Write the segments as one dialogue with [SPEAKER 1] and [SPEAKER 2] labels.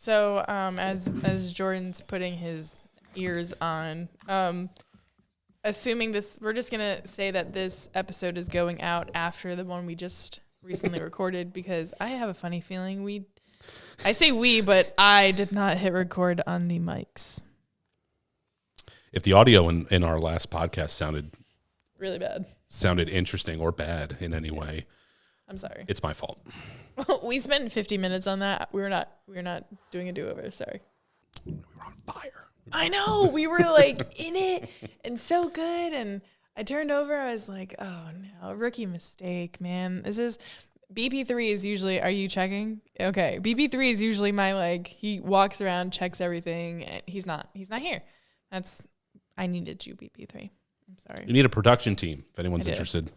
[SPEAKER 1] So, as Jordan's putting his ears on, assuming this, we're just gonna say that this episode is going out after the one we just recently recorded, because I have a funny feeling I say we, but I did not hit record on the mics.
[SPEAKER 2] If the audio in our last podcast sounded
[SPEAKER 1] really bad,
[SPEAKER 2] sounded interesting or bad in any way,
[SPEAKER 1] I'm sorry.
[SPEAKER 2] It's my fault.
[SPEAKER 1] We spent 50 minutes on that. We're not doing a do-over. Sorry.
[SPEAKER 2] We were on fire.
[SPEAKER 1] I know. We were like in it and so good. And I turned over. I was like, oh no, rookie mistake, man. This is BP3 is usually, are you checking? Okay. BP3 is usually my, he walks around, checks everything. And he's not here. I needed you, BP3. I'm sorry.
[SPEAKER 2] You need a production team if anyone's interested.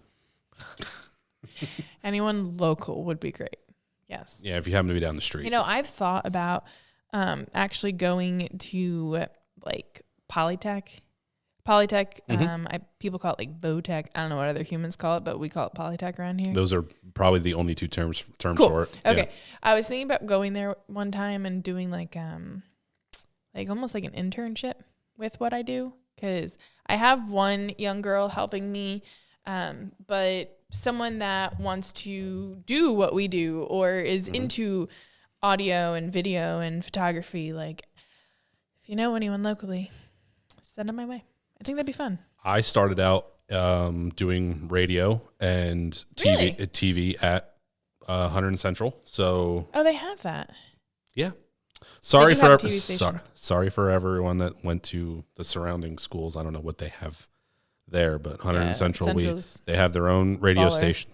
[SPEAKER 1] Anyone local would be great. Yes.
[SPEAKER 2] Yeah, if you happen to be down the street.
[SPEAKER 1] You know, I've thought about actually going to Polytech. People call it Botech. I don't know what other humans call it, but we call it Polytech around here.
[SPEAKER 2] Those are probably the only two terms
[SPEAKER 1] cool.
[SPEAKER 2] for it.
[SPEAKER 1] Okay.
[SPEAKER 2] Yeah.
[SPEAKER 1] I was thinking about going there one time and doing almost like an internship with what I do, because I have one young girl helping me, but someone that wants to do what we do or is into audio and video and photography, if you know anyone locally, send them my way. I think that'd be fun.
[SPEAKER 2] I started out doing radio and TV at 100 Central. So
[SPEAKER 1] they have that.
[SPEAKER 2] Yeah. Sorry for everyone that went to the surrounding schools. I don't know what they have there, but 100 Central, they have their own radio station.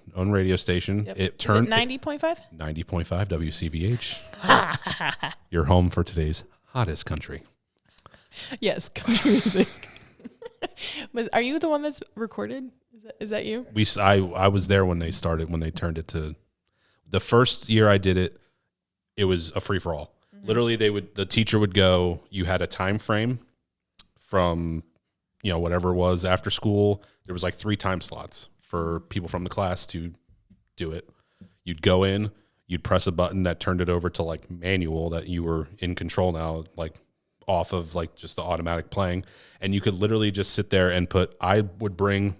[SPEAKER 1] Yep.
[SPEAKER 2] It turned
[SPEAKER 1] 90.5?
[SPEAKER 2] 90.5 WCVH. Your home for today's hottest country.
[SPEAKER 1] Yes, country music. Are you the one that's recorded? Is that you?
[SPEAKER 2] I was there when they turned it to, the first year I did it, it was a free for all. Mm-hmm. Literally the teacher would go, you had a time frame from whatever it was after school. There was 3 time slots for people from the class to do it. You'd go in, you'd press a button that turned it over to manual, that you were in control now, off of just the automatic playing. And you could literally just sit there and I would bring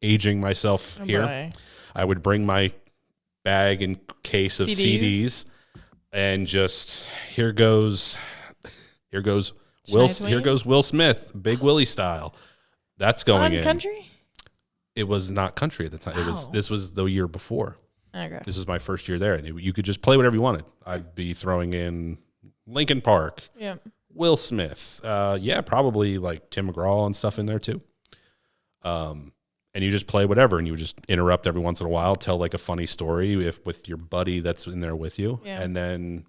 [SPEAKER 2] aging myself here. Boy. I would bring my bag and case of CDs and just here goes Will Smith, Big Willie style. That's going in.
[SPEAKER 1] Country?
[SPEAKER 2] It was not country at the time.
[SPEAKER 1] Wow.
[SPEAKER 2] This was the year before.
[SPEAKER 1] Okay.
[SPEAKER 2] This was my first year there, and you could just play whatever you wanted. I'd be throwing in Linkin Park, Will Smith, probably Tim McGraw and stuff in there too. And you just play whatever, and you would just interrupt every once in a while, tell a funny story with your buddy that's in there with you, and then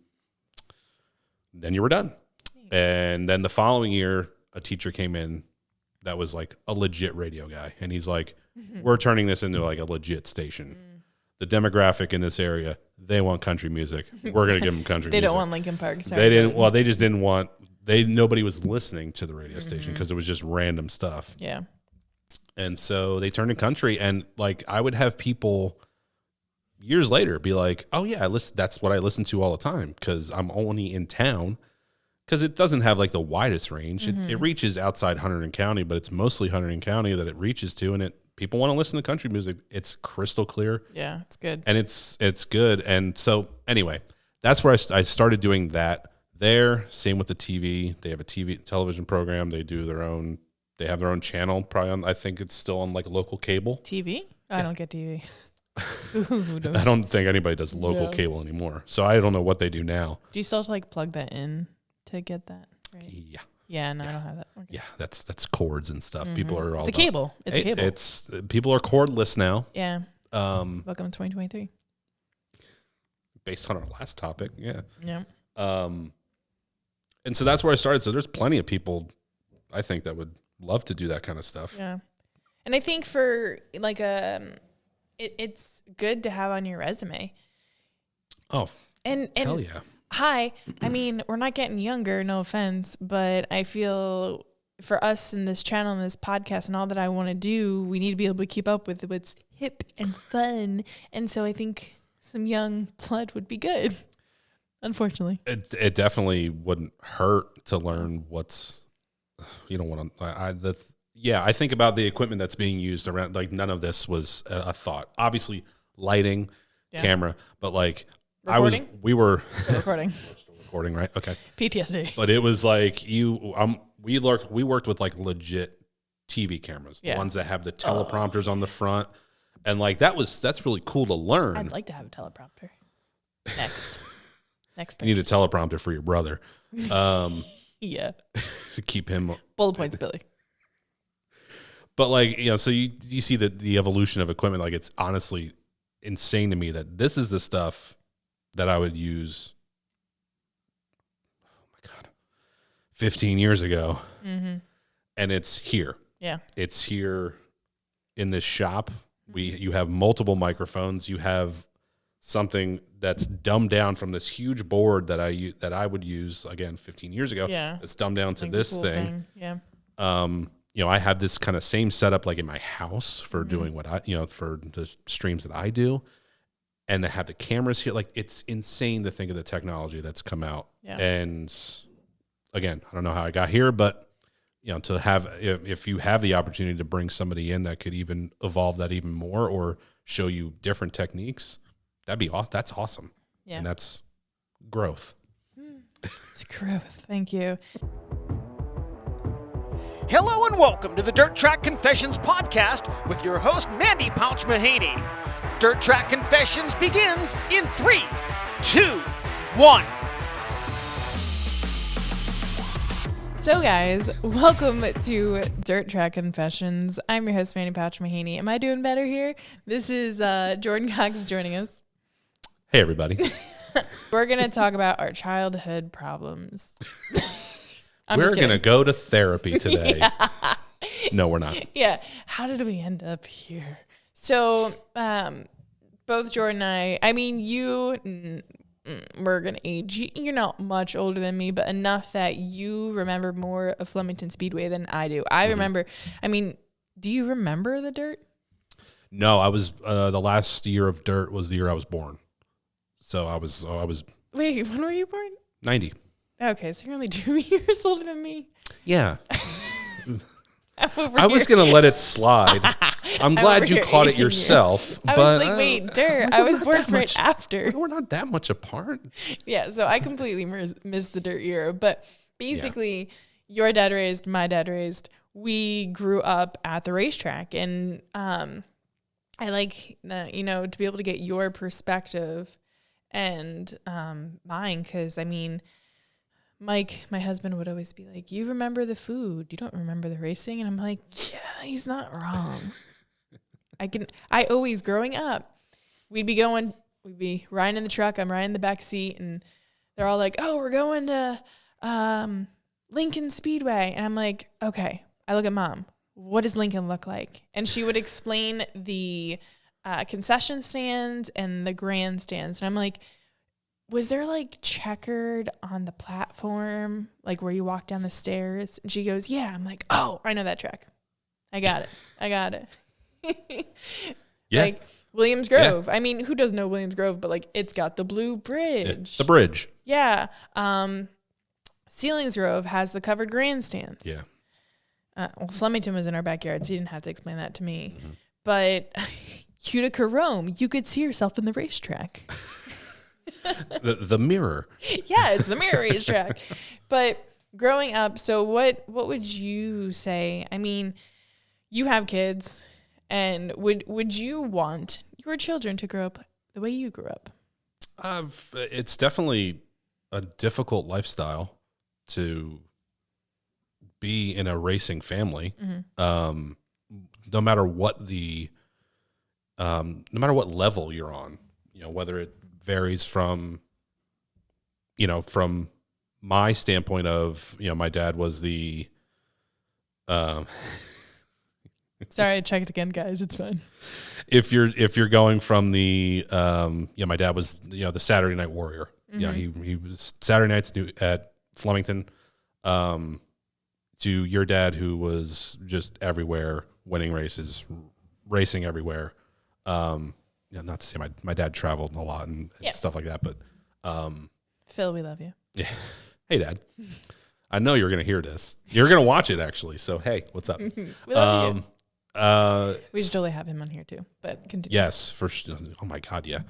[SPEAKER 2] you were done. And then the following year, a teacher came in that was a legit radio guy. And he's like, we're turning this into a legit station. The demographic in this area, they want country music. We're going to give them country music.
[SPEAKER 1] They don't want Linkin Park. Sorry.
[SPEAKER 2] They didn't. Well, they just didn't want, nobody was listening to the radio station because it was just random stuff.
[SPEAKER 1] Yeah.
[SPEAKER 2] And so they turned to country. And I would have people years later be like, oh yeah, that's what I listen to all the time because I'm only in town. Because it doesn't have the widest range. It reaches outside Hunterdon County, but it's mostly Hunterdon County that it reaches to, and people want to listen to country music. It's crystal clear.
[SPEAKER 1] Yeah, it's good.
[SPEAKER 2] And it's good. And so anyway, that's where I started doing that there. Same with the TV. They have a television program. They have their own channel, probably on, I think it's still on local cable.
[SPEAKER 1] TV? I don't get TV.
[SPEAKER 2] I don't think anybody does local cable anymore. So I don't know what they do now.
[SPEAKER 1] Do you still have to plug that in to get that? Right?
[SPEAKER 2] Yeah.
[SPEAKER 1] Yeah, no, I don't have that. Okay.
[SPEAKER 2] Yeah, that's cords and stuff. People are all
[SPEAKER 1] It's a cable. It's a cable.
[SPEAKER 2] People are cordless now.
[SPEAKER 1] Yeah. Welcome to 2023.
[SPEAKER 2] Based on our last topic, yeah.
[SPEAKER 1] Yeah.
[SPEAKER 2] And so that's where I started. So there's plenty of people, I think, that would love to do that kind of stuff.
[SPEAKER 1] Yeah. And I think for it's good to have on your resume.
[SPEAKER 2] Oh.
[SPEAKER 1] And
[SPEAKER 2] hell yeah.
[SPEAKER 1] Hi. I mean, we're not getting younger, no offense, but I feel for us in this channel and this podcast and all that I want to do, we need to be able to keep up with what's hip and fun. And so I think some young blood would be good. Unfortunately.
[SPEAKER 2] It definitely wouldn't hurt to learn what's, you don't want to, I think about the equipment that's being used around, like none of this was a thought. Obviously lighting, camera, but like
[SPEAKER 1] recording?
[SPEAKER 2] we were
[SPEAKER 1] Recording.
[SPEAKER 2] still recording, right? Okay.
[SPEAKER 1] PTSD.
[SPEAKER 2] But it was like we worked with like legit TV cameras, the ones that have the teleprompters on the front. And like that's really cool to learn.
[SPEAKER 1] I'd like to have a teleprompter. Next
[SPEAKER 2] You need a teleprompter for your brother.
[SPEAKER 1] Yeah.
[SPEAKER 2] Keep him
[SPEAKER 1] Bullet points, Billy.
[SPEAKER 2] But like, so you see the evolution of equipment. Like, it's honestly insane to me that this is the stuff that I would use, oh my God, 15 years ago. Mm-hmm. And it's here.
[SPEAKER 1] Yeah.
[SPEAKER 2] It's here in this shop. You have multiple microphones. You have something that's dumbed down from this huge board that I would use again 15 years ago.
[SPEAKER 1] Yeah.
[SPEAKER 2] It's dumbed down to this
[SPEAKER 1] cool
[SPEAKER 2] thing.
[SPEAKER 1] Yeah.
[SPEAKER 2] I have this kind of same setup like in my house for doing what for the streams that I do, and to have the cameras here. Like, it's insane to think of the technology that's come out.
[SPEAKER 1] Yeah.
[SPEAKER 2] And again, I don't know how I got here, but to have, if you have the opportunity to bring somebody in that could even evolve that even more or show you different techniques, that's awesome.
[SPEAKER 1] Yeah.
[SPEAKER 2] And that's growth.
[SPEAKER 1] It's growth. Thank you.
[SPEAKER 3] Hello and welcome to the Dirt Track Confessions podcast with your host, Mandee Pauch Mahaney. Dirt Track Confessions begins in 3, 2, 1.
[SPEAKER 1] So guys, welcome to Dirt Track Confessions. I'm your host, Mandy Pauch Mahaney. Am I doing better here? This is Jordon Cox joining us.
[SPEAKER 2] Hey, everybody.
[SPEAKER 1] We're going to talk about our childhood problems.
[SPEAKER 2] We're going to go to therapy today. Yeah. No, we're not.
[SPEAKER 1] Yeah. How did we end up here? So, both Jordon and I mean, we're going to age. You're not much older than me, but enough that you remember more of Flemington Speedway than I do. I remember, do you remember the dirt?
[SPEAKER 2] No, I was, the last year of dirt was the year I was born. So I was.
[SPEAKER 1] Wait, when were you born?
[SPEAKER 2] 90.
[SPEAKER 1] Okay, so you're only 2 years older than me.
[SPEAKER 2] Yeah. I was going to let it slide. I'm glad you caught it yourself.
[SPEAKER 1] I was like, wait, dirt. I was born right after.
[SPEAKER 2] We're not that much apart.
[SPEAKER 1] Yeah, so I completely missed the dirt era. But basically, your dad raised, my dad raised. We grew up at the racetrack. And I like, to be able to get your perspective and mine, because, Mike, my husband, would always be like, you remember the food. You don't remember the racing. And I'm like, yeah, he's not wrong. I always, growing up, we'd be riding in the truck. I'm riding in the back seat. And they're all like, oh, we're going to Lincoln Speedway. And I'm like, okay. I look at Mom. What does Lincoln look like? And she would explain the concession stands and the grandstands. And I'm like, was there like checkered on the platform, like where you walk down the stairs? And she goes, yeah. I'm like, oh, I know that track. I got it.
[SPEAKER 2] Yeah.
[SPEAKER 1] Like Williams Grove. Yeah. Who doesn't know Williams Grove? But like, it's got the blue bridge.
[SPEAKER 2] The bridge.
[SPEAKER 1] Yeah. Ceilings Grove has the covered grandstands.
[SPEAKER 2] Yeah.
[SPEAKER 1] Flemington was in our backyard, so you didn't have to explain that to me. Mm-hmm. But Utica Rome, you could see yourself in the racetrack.
[SPEAKER 2] the mirror.
[SPEAKER 1] Yeah, it's the mirror racetrack. But growing up, so what would you say? You have kids, and would you want your children to grow up the way you grew up?
[SPEAKER 2] It's definitely a difficult lifestyle to be in a racing family. Mm-hmm. No matter what no matter what level you're on, whether it varies from my standpoint of, my dad was the,
[SPEAKER 1] sorry, I checked again, guys. It's fine.
[SPEAKER 2] If you're going from the, my dad was, the Saturday Night Warrior. Mm-hmm. Yeah. He was Saturday nights at Flemington, to your dad, who was just everywhere, winning races, racing everywhere. Not to say my dad traveled a lot and stuff like that, but
[SPEAKER 1] Phil, we love you.
[SPEAKER 2] Yeah. Hey, Dad. I know you're going to hear this. You're going to watch it, actually. So, hey, what's up?
[SPEAKER 1] We love you. We should
[SPEAKER 2] So,
[SPEAKER 1] totally have him on here too, but continue.
[SPEAKER 2] yes, for sure. Oh my God, yeah.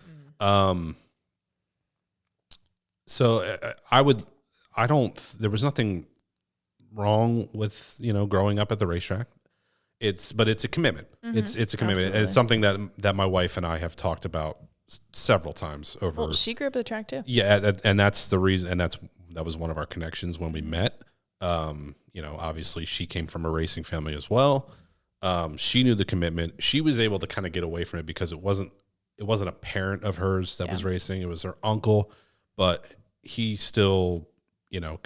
[SPEAKER 2] So there was nothing wrong with, growing up at the racetrack. But it's a commitment. It's a commitment.
[SPEAKER 1] Absolutely.
[SPEAKER 2] It's something that my wife and I have talked about several times over.
[SPEAKER 1] Well, she grew up at the track too.
[SPEAKER 2] Yeah. And that's the reason. And that was one of our connections when we met. Obviously she came from a racing family as well. She knew the commitment. She was able to kind of get away from it because it wasn't a parent of hers that was racing. It was her uncle, but he still, they're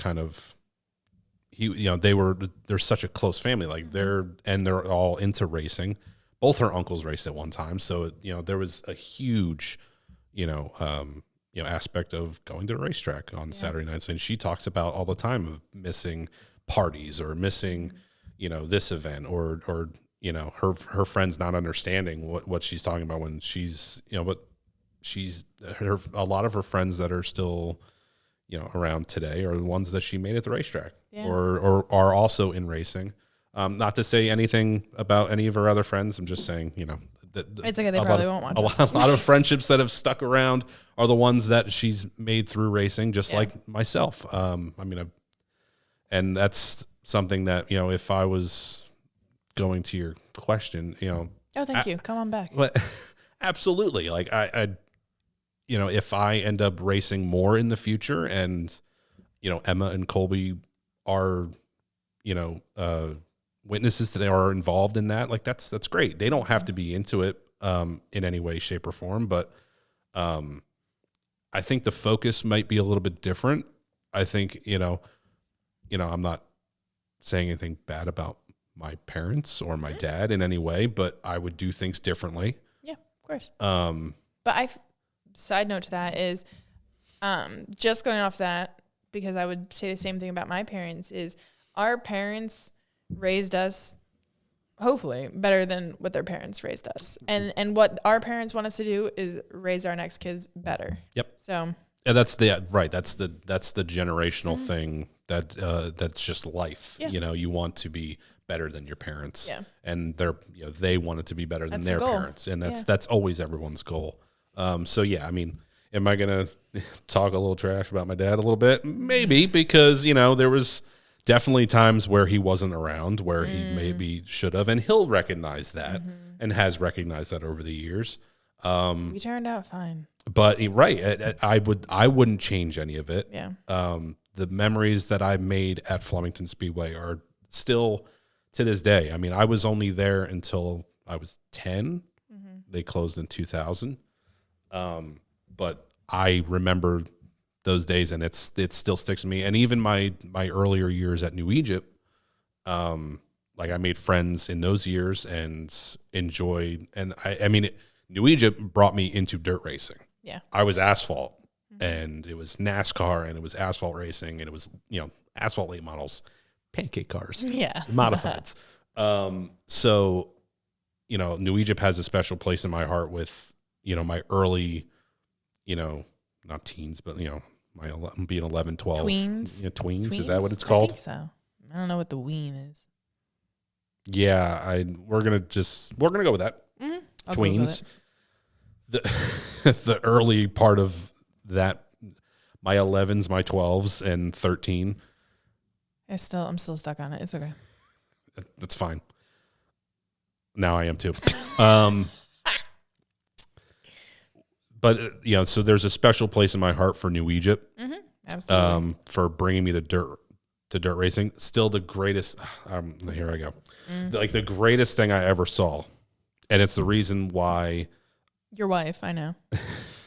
[SPEAKER 2] such a close family. Like they're all into racing. Both her uncles raced at one time. So, there was a huge, aspect of going to the racetrack on Saturday nights. And she talks about all the time of missing parties or missing, this event or her friends not understanding what she's talking about when she's, but a lot of her friends that are still, around today are the ones that she made at the racetrack or are also in racing. Not to say anything about any of her other friends. I'm just saying,
[SPEAKER 1] it's okay. They probably won't watch
[SPEAKER 2] a lot of friendships that have stuck around are the ones that she's made through racing, just like myself. And that's something that, if I was going to your question,
[SPEAKER 1] Oh, thank you. Come on back.
[SPEAKER 2] But absolutely. Like if I end up racing more in the future and, Emma and Colby are, witnesses that are involved in that, like that's great. They don't have to be into it in any way, shape, or form, but I think the focus might be a little bit different. I think, I'm not saying anything bad about my parents or my dad in any way, but I would do things differently.
[SPEAKER 1] Yeah, of course. But side note to that is just going off that, because I would say the same thing about my parents, is our parents raised us hopefully better than what their parents raised us. And what our parents want us to do is raise our next kids better.
[SPEAKER 2] Yep.
[SPEAKER 1] So
[SPEAKER 2] and that's the generational thing that's just life.
[SPEAKER 1] Yeah.
[SPEAKER 2] You want to be better than your parents.
[SPEAKER 1] Yeah.
[SPEAKER 2] And they want it to be better than their parents. And that's always everyone's goal. So yeah, I mean, am I going to talk a little trash about my dad a little bit? Maybe, because, there was definitely times where he wasn't around, where he maybe should have, and he'll recognize that and has recognized that over the years.
[SPEAKER 1] we turned out fine.
[SPEAKER 2] But right, I wouldn't change any of it.
[SPEAKER 1] Yeah.
[SPEAKER 2] The memories that I made at Flemington Speedway are still to this day. I mean, I was only there until I was 10. They closed in 2000. But I remember those days, and it still sticks to me. And even my earlier years at New Egypt, like I made friends in those years and enjoyed. And New Egypt brought me into dirt racing.
[SPEAKER 1] Yeah.
[SPEAKER 2] I was asphalt, and it was NASCAR, and it was asphalt racing, and it was, asphalt late models, pancake cars, modifieds. So, New Egypt has a special place in my heart with, my early, not teens, but, being 11, 12.
[SPEAKER 1] Tweens?
[SPEAKER 2] Tweens, is that what it's called?
[SPEAKER 1] I think so. I don't know what the ween is.
[SPEAKER 2] Yeah, we're gonna go with that.
[SPEAKER 1] I'll go with
[SPEAKER 2] Tweens.
[SPEAKER 1] it.
[SPEAKER 2] The early part of that, my 11s, my 12s, and 13.
[SPEAKER 1] I'm still stuck on it. It's okay.
[SPEAKER 2] That's fine. Now I am too. But so there's a special place in my heart for New Egypt.
[SPEAKER 1] Absolutely.
[SPEAKER 2] For bringing me to dirt racing. Still the greatest. Here I go. Like the greatest thing I ever saw, and it's the reason why.
[SPEAKER 1] Your wife, I know.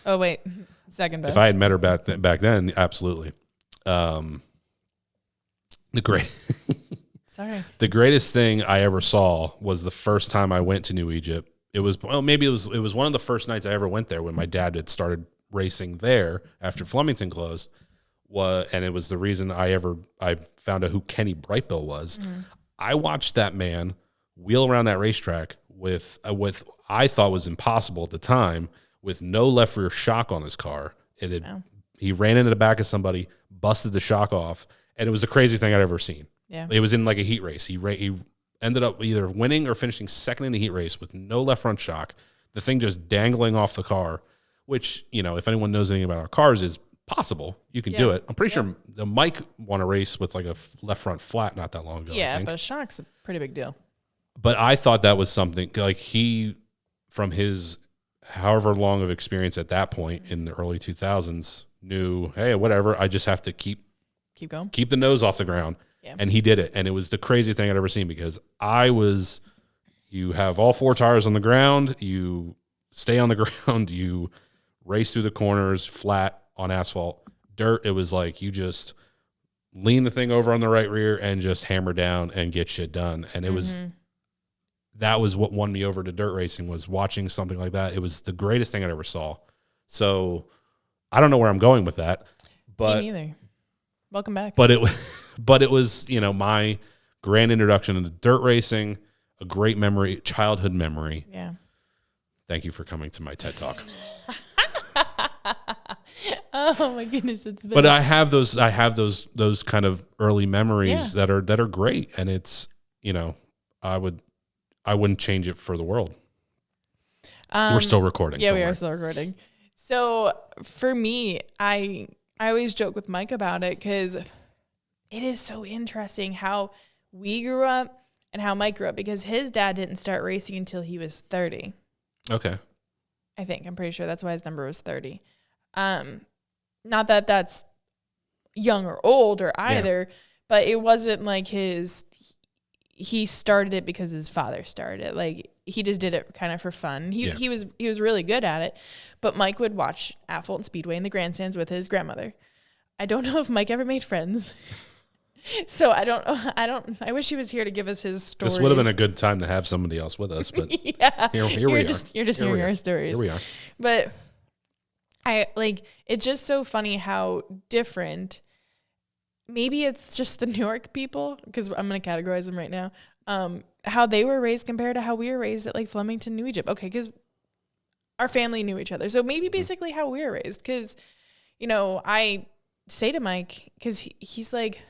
[SPEAKER 1] Oh wait, second best.
[SPEAKER 2] If I had met her back then, absolutely. The greatest thing I ever saw was the first time I went to New Egypt. It was it was one of the first nights I ever went there when my dad had started racing there after Flemington closed. And it was the reason I found out who Kenny Brightbill was. I watched that man wheel around that racetrack with I thought was impossible at the time, with no left rear shock on his car. It had he ran into the back of somebody, busted the shock off, and it was the craziest thing I'd ever seen.
[SPEAKER 1] Yeah.
[SPEAKER 2] It was in like a heat race. He ended up either winning or finishing second in the heat race with no left front shock. The thing just dangling off the car, which, you know, if anyone knows anything about our cars, is possible. You can do it. I'm pretty sure the Mike won a race with like a left front flat not that long ago.
[SPEAKER 1] Yeah, but a shock's a pretty big deal.
[SPEAKER 2] But I thought that was something like he, from his however long of experience at that point in the early 2000s, knew, hey, whatever, I just have to keep
[SPEAKER 1] going,
[SPEAKER 2] keep the nose off the ground. Yeah. And he did it. And it was the craziest thing I'd ever seen because you have all 4 tires on the ground, you stay on the ground, you race through the corners, flat on asphalt, dirt. It was like you just lean the thing over on the right rear and just hammer down and get shit done. And it was, that was what won me over to dirt racing, was watching something like that. It was the greatest thing I ever saw. So I don't know where I'm going with that, but
[SPEAKER 1] me neither. Welcome back.
[SPEAKER 2] But it was, you know, my grand introduction into dirt racing, a great memory, childhood memory.
[SPEAKER 1] Yeah.
[SPEAKER 2] Thank you for coming to my TED Talk.
[SPEAKER 1] Oh my goodness, it's been.
[SPEAKER 2] But I have those kind of early memories that are great, and it's, you know, I wouldn't change it for the world. We're still recording.
[SPEAKER 1] Yeah, we are still recording. So for me, I always joke with Mike about it because it is so interesting how we grew up and how Mike grew up, because his dad didn't start racing until he was 30.
[SPEAKER 2] Okay.
[SPEAKER 1] I'm pretty sure that's why his number was 30. Not that that's young or old or either, but it wasn't like he started it because his father started it. Like, he just did it kind of for fun. He was really good at it. But Mike would watch at Fulton Speedway in the grandstands with his grandmother. I don't know if Mike ever made friends. So I wish he was here to give us his stories.
[SPEAKER 2] This would have been a good time to have somebody else with us, but here we are.
[SPEAKER 1] You're just hearing our stories.
[SPEAKER 2] Here we are.
[SPEAKER 1] But it's just so funny how different, maybe it's just the New York people, because I'm going to categorize them right now, how they were raised compared to how we were raised at like Flemington, New Egypt. Okay, because our family knew each other. So maybe basically how we were raised, because, you know, I say to Mike, because he's like,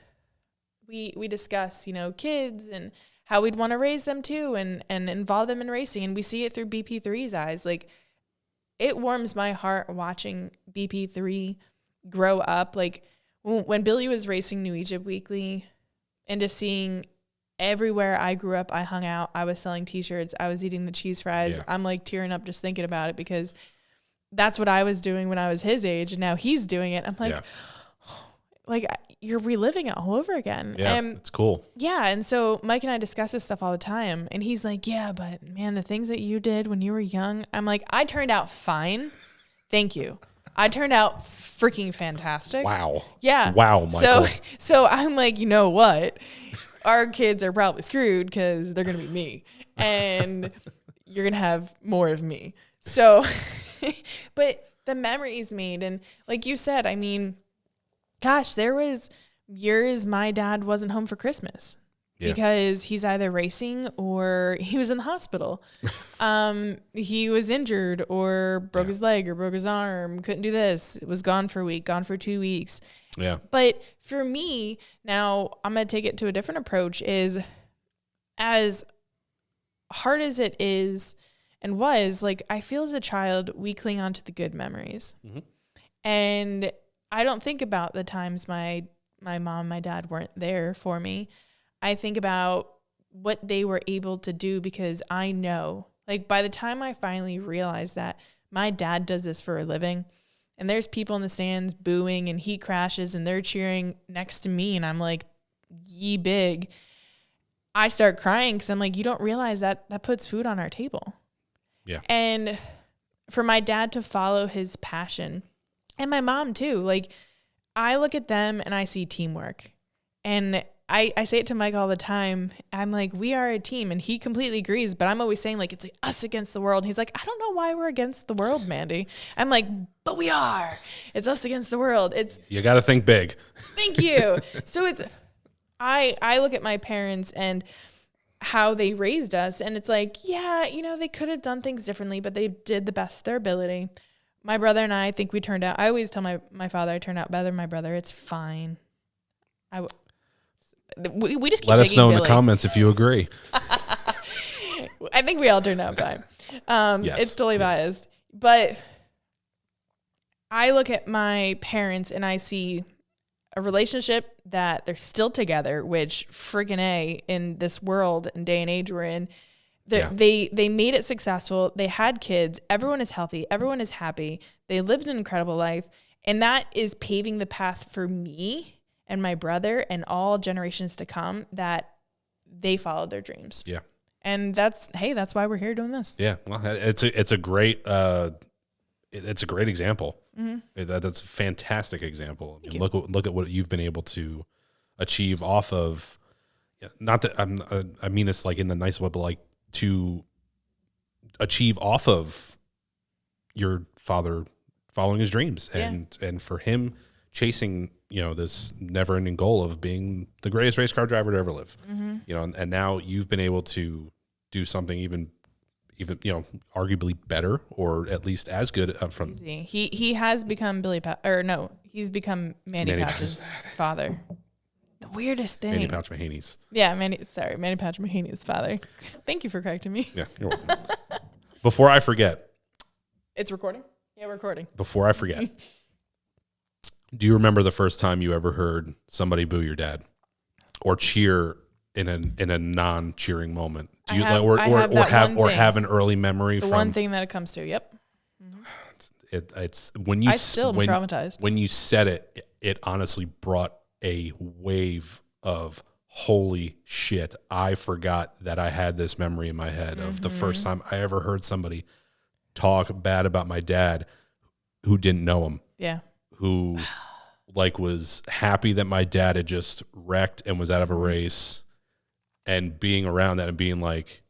[SPEAKER 1] we discuss, you know, kids and how we'd want to raise them too and involve them in racing. And we see it through BP3's eyes. Like, it warms my heart watching BP3 grow up. Like, when Billy was racing New Egypt Weekly, and just seeing everywhere I grew up, I hung out, I was selling T-shirts, I was eating the cheese fries. Yeah. I'm like tearing up just thinking about it, because that's what I was doing when I was his age, and now he's doing it. I'm like, like, you're reliving it all over again.
[SPEAKER 2] Yeah, it's cool.
[SPEAKER 1] Yeah, and so Mike and I discuss this stuff all the time, and he's like, yeah, but man, the things that you did when you were young, I'm like, I turned out fine. Thank you. I turned out freaking fantastic.
[SPEAKER 2] Wow.
[SPEAKER 1] Yeah.
[SPEAKER 2] Wow, Michael.
[SPEAKER 1] So I'm like, you know what? Our kids are probably screwed because they're going to be me, and you're going to have more of me. So, but the memories made, and like you said, I mean, gosh, there was years my dad wasn't home for Christmas because he's either racing or he was in the hospital. He was injured or broke his leg or broke his arm, couldn't do this, was gone for a week, gone for 2 weeks. Yeah. But for me, now I'm going to take it to a different approach, is as hard as it is and was, like, I feel as a child, we cling on to the good memories. Mm-hmm. And I don't think about the times my mom and my dad weren't there for me. I think about what they were able to do, because I know, like, by the time I finally realized that my dad does this for a living, and there's people in the stands booing and he crashes and they're cheering next to me, and I'm like, ye big, I start crying, because I'm like, you don't realize that puts food on our table. Yeah. And for my dad to follow his passion, and my mom too, like, I look at them and I see teamwork. And I say it to Mike all the time. I'm like, we are a team. And he completely agrees. But I'm always saying, like, it's like us against the world. And he's like, I don't know why we're against the world, Mandee. I'm like, but we are. It's us against the world. You
[SPEAKER 2] got to think big.
[SPEAKER 1] Thank you. So I look at my parents and how they raised us. And it's like, yeah, you know, they could have done things differently, but they did the best of their ability. My brother and I think we turned out. I always tell my father I turned out better than my brother. It's fine. We just keep
[SPEAKER 2] Let us know in
[SPEAKER 1] Billy.
[SPEAKER 2] the comments if you agree.
[SPEAKER 1] I think we all turned out fine.
[SPEAKER 2] Yes.
[SPEAKER 1] It's totally biased. But I look at my parents and I see a relationship that they're still together, which friggin' A in this world and day and age we're in. They made it successful. They had kids. Everyone is healthy. Everyone is happy. They lived an incredible life. And that is paving the path for me and my brother and all generations to come that they followed their dreams.
[SPEAKER 2] Yeah.
[SPEAKER 1] And that's why we're here doing this.
[SPEAKER 2] Yeah. Well, it's a great example. Mm-hmm. That's a fantastic example. I mean, look at what you've been able to achieve off of, not that I mean this like in the nice way, but like to achieve off of your father following his dreams and for him chasing, this never ending goal of being the greatest race car driver to ever live, and now you've been able to do something even, arguably better or at least as good from.
[SPEAKER 1] He has become he's become Mandy Pauch's father. The weirdest thing.
[SPEAKER 2] Mandy Pauch Mahaney's.
[SPEAKER 1] Yeah, Mandy Pauch Mahaney's father. Thank you for correcting me.
[SPEAKER 2] Yeah, you're welcome. Before I forget.
[SPEAKER 1] It's recording? Yeah, we're recording.
[SPEAKER 2] Before I forget. Do you remember the first time you ever heard somebody boo your dad or cheer in a non-cheering moment? Do you have an early memory from
[SPEAKER 1] one thing that it comes to? Yep.
[SPEAKER 2] It's when you
[SPEAKER 1] I still am traumatized.
[SPEAKER 2] When you said it, it honestly brought a wave of holy shit. I forgot that I had this memory in my head of the first time I ever heard somebody talk bad about my dad who didn't know him.
[SPEAKER 1] Yeah.
[SPEAKER 2] Who was happy that my dad had just wrecked and was out of a race, and being around that and being like,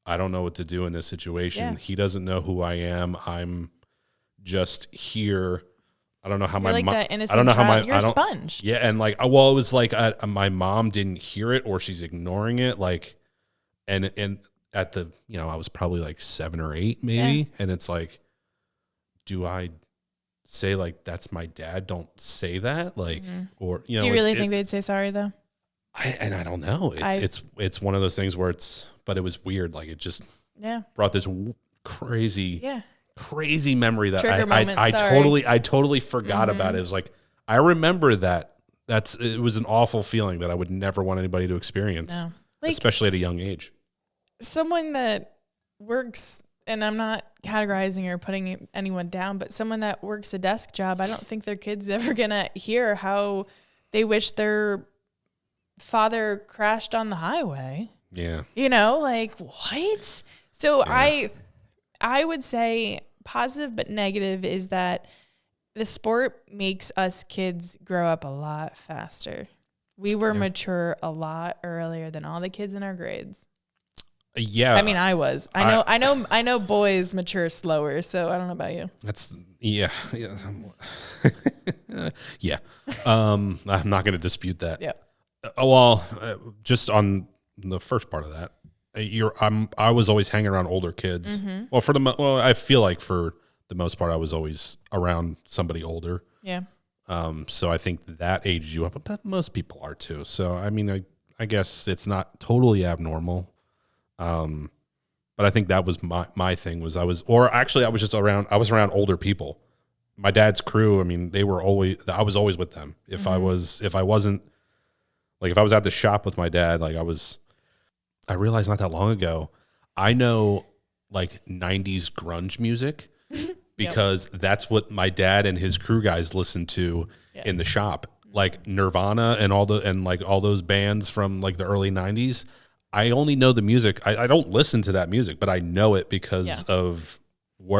[SPEAKER 2] I don't know what to do in this situation. Yeah. He doesn't know who I am. I'm just here. I don't know how
[SPEAKER 1] You're
[SPEAKER 2] my mom.
[SPEAKER 1] I don't know how my. You're a sponge.
[SPEAKER 2] Yeah, and it was like my mom didn't hear it or she's ignoring it. And at the I was probably like 7 or 8 maybe, and it's like, do I say that's my dad? Don't say that. Or
[SPEAKER 1] do you really think they'd say sorry though?
[SPEAKER 2] I don't know. It's one of those things where but it was weird. It just brought this crazy crazy memory that I totally forgot about. It was like, I remember that. It was an awful feeling that I would never want anybody to experience, especially at a young age.
[SPEAKER 1] Someone that works, and I'm not categorizing or putting anyone down, but someone that works a desk job, I don't think their kid's ever going to hear how they wish their father crashed on the highway.
[SPEAKER 2] Yeah.
[SPEAKER 1] What? So yeah. I would say positive but negative is that the sport makes us kids grow up a lot faster. We were mature a lot earlier than all the kids in our grades.
[SPEAKER 2] Yeah.
[SPEAKER 1] I mean, I was. I know boys mature slower, so I don't know about you.
[SPEAKER 2] That's yeah. Yeah. I'm not going to dispute that.
[SPEAKER 1] Yeah.
[SPEAKER 2] Well, just on the first part of that, I was always hanging around older kids. Mm-hmm. Well, I feel like for the most part, I was always around somebody older.
[SPEAKER 1] Yeah.
[SPEAKER 2] So I think that aged you up, but most people are too. So I mean, I guess it's not totally abnormal. But I think that was my thing was I was around older people. My dad's crew, I mean, I was always with them. If I was at the shop with my dad, I realized not that long ago, I know 90s grunge music because that's what my dad and his crew guys listened to in the shop, like Nirvana and all those bands from the early 90s. I only know the music. I don't listen to that music, but I know it because of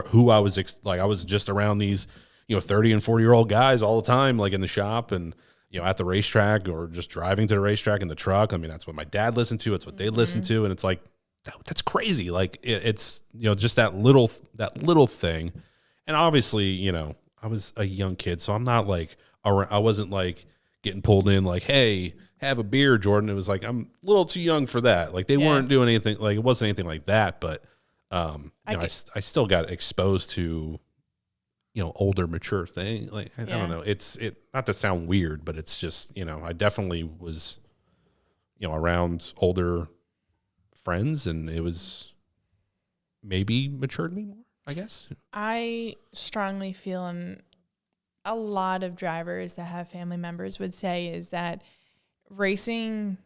[SPEAKER 2] who I was. I was just around these, 30 and 40-year-old guys all the time, in the shop and, at the racetrack or just driving to the racetrack in the truck. I mean, that's what my dad listened to. It's what they listened to. And it's that's crazy. It's, just that little thing. And obviously, I was a young kid, so I'm not I wasn't getting pulled in hey, have a beer, Jordon. It was I'm a little too young for that. They weren't doing anything, it wasn't anything like that, but I still got exposed to older, mature thing. Like, I don't know. It's not to sound weird, but it's just, I definitely was, around older friends, and it was maybe matured me more, I guess.
[SPEAKER 1] I strongly feel, and a lot of drivers that have family members would say, is that racing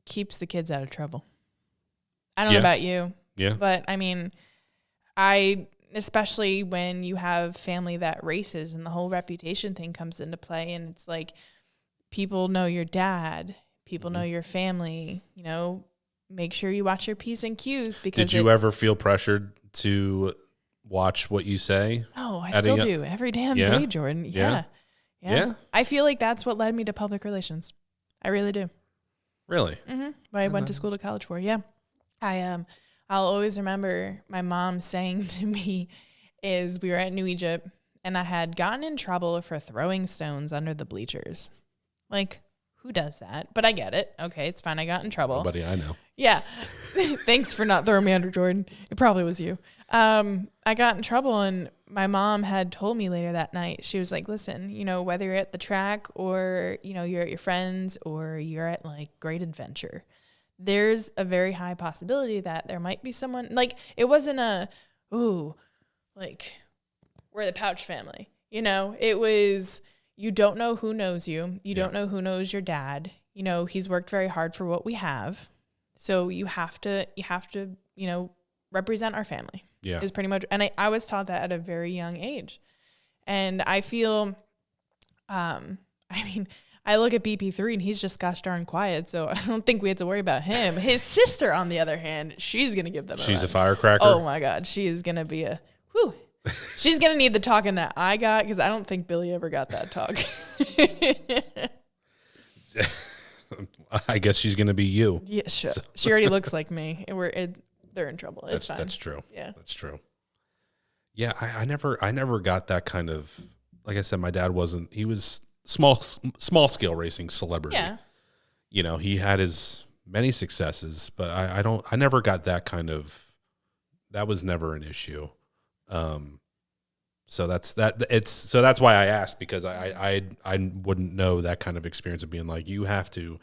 [SPEAKER 1] keeps the kids out of trouble. I don't know about you.
[SPEAKER 2] Yeah.
[SPEAKER 1] But I mean, especially when you have family that races and the whole reputation thing comes into play, and it's like people know your dad, people know your family, make sure you watch your P's and Q's. Because
[SPEAKER 2] did you ever feel pressured to watch what you say?
[SPEAKER 1] Oh, I still do every damn day, Jordan. Yeah. I feel like that's what led me to public relations. I really do.
[SPEAKER 2] Really?
[SPEAKER 1] Mm-hmm. What I went to school to college for. Yeah. I'll always remember my mom saying to me is we were at New Egypt and I had gotten in trouble for throwing stones under the bleachers. Like, who does that? But I get it. Okay, it's fine. I got in trouble.
[SPEAKER 2] Nobody I know.
[SPEAKER 1] Yeah. Thanks for not throwing me under, Jordan. It probably was you. I got in trouble, and my mom had told me later that night, she was like, listen, whether you're at the track or, you're at your friends or you're at like Great Adventure, there's a very high possibility that there might be someone, like, it wasn't we're the Pauch family. It was, you don't know who knows you. You don't know who knows your dad. He's worked very hard for what we have. So you have to, represent our family. Yeah. Is pretty much, and I was taught that at a very young age. And I feel, I look at BP3 and he's just gosh darn quiet. So I don't think we had to worry about him. His sister, on the other hand, she's going to give them
[SPEAKER 2] She's a firecracker.
[SPEAKER 1] Oh my God. She is going to be she's going to need the talking that I got, because I don't think Billy ever got that talk.
[SPEAKER 2] I guess she's going to be you.
[SPEAKER 1] Yeah, sure. So. She already looks like me. They're in trouble. It's fine.
[SPEAKER 2] That's true.
[SPEAKER 1] Yeah.
[SPEAKER 2] That's true. Yeah. I never got that kind of, like I said, my dad he was small scale racing celebrity.
[SPEAKER 1] Yeah.
[SPEAKER 2] He had his many successes, but I never got that kind of, that was never an issue. So that's why I asked, because I wouldn't know that kind of experience of being like, you have to,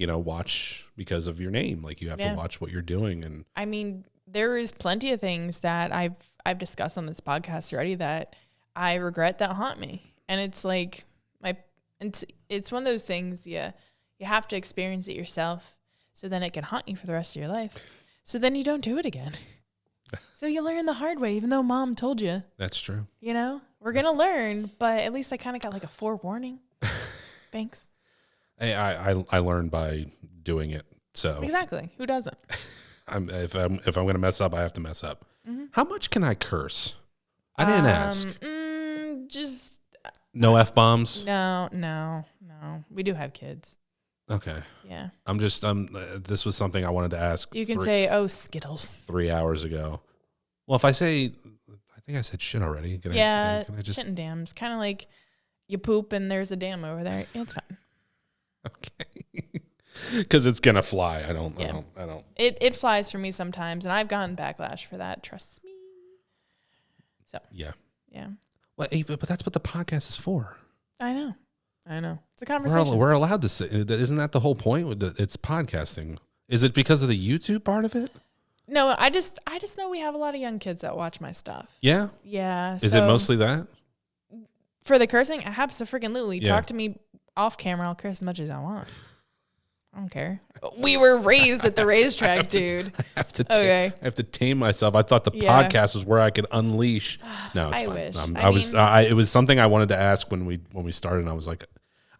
[SPEAKER 2] watch because of your name. Like, you have to watch what you're doing. And
[SPEAKER 1] I mean, there is plenty of things that I've discussed on this podcast already that I regret that haunt me. And it's like it's one of those things you have to experience it yourself, so then it can haunt you for the rest of your life. So then you don't do it again. So you learn the hard way, even though mom told you.
[SPEAKER 2] That's true.
[SPEAKER 1] We're going to learn, but at least I kind of got like a forewarning. Thanks.
[SPEAKER 2] Hey, I learned by doing it. So
[SPEAKER 1] exactly. Who doesn't?
[SPEAKER 2] If I'm going to mess up, I have to mess up. Mm-hmm. How much can I curse? I didn't ask.
[SPEAKER 1] Just
[SPEAKER 2] no F-bombs?
[SPEAKER 1] No. We do have kids.
[SPEAKER 2] Okay.
[SPEAKER 1] Yeah.
[SPEAKER 2] This was something I wanted to ask.
[SPEAKER 1] You can say, Skittles.
[SPEAKER 2] 3 hours ago. Well, if I say, I think I said shit already. Can I just...
[SPEAKER 1] shit and dams. Kind of like you poop and there's a dam over there. It's fine.
[SPEAKER 2] Okay. Because it's going to fly. I don't.
[SPEAKER 1] It flies for me sometimes, and I've gotten backlash for that. Trust me. So. Yeah.
[SPEAKER 2] Well, but that's what the podcast is for.
[SPEAKER 1] I know. It's a conversation.
[SPEAKER 2] We're allowed to say. Isn't that the whole point? It's podcasting. Is it because of the YouTube part of it?
[SPEAKER 1] No, I just know we have a lot of young kids that watch my stuff.
[SPEAKER 2] Yeah?
[SPEAKER 1] Yeah.
[SPEAKER 2] Is it mostly that?
[SPEAKER 1] For the cursing, absolutely. Yeah. Talk to me off camera. I'll curse as much as I want. I don't care. We were raised at the racetrack, dude.
[SPEAKER 2] I have to tame myself. I thought the podcast was where I could unleash. No, it's fine.
[SPEAKER 1] Wish.
[SPEAKER 2] It was something I wanted to ask when we started, and I was like,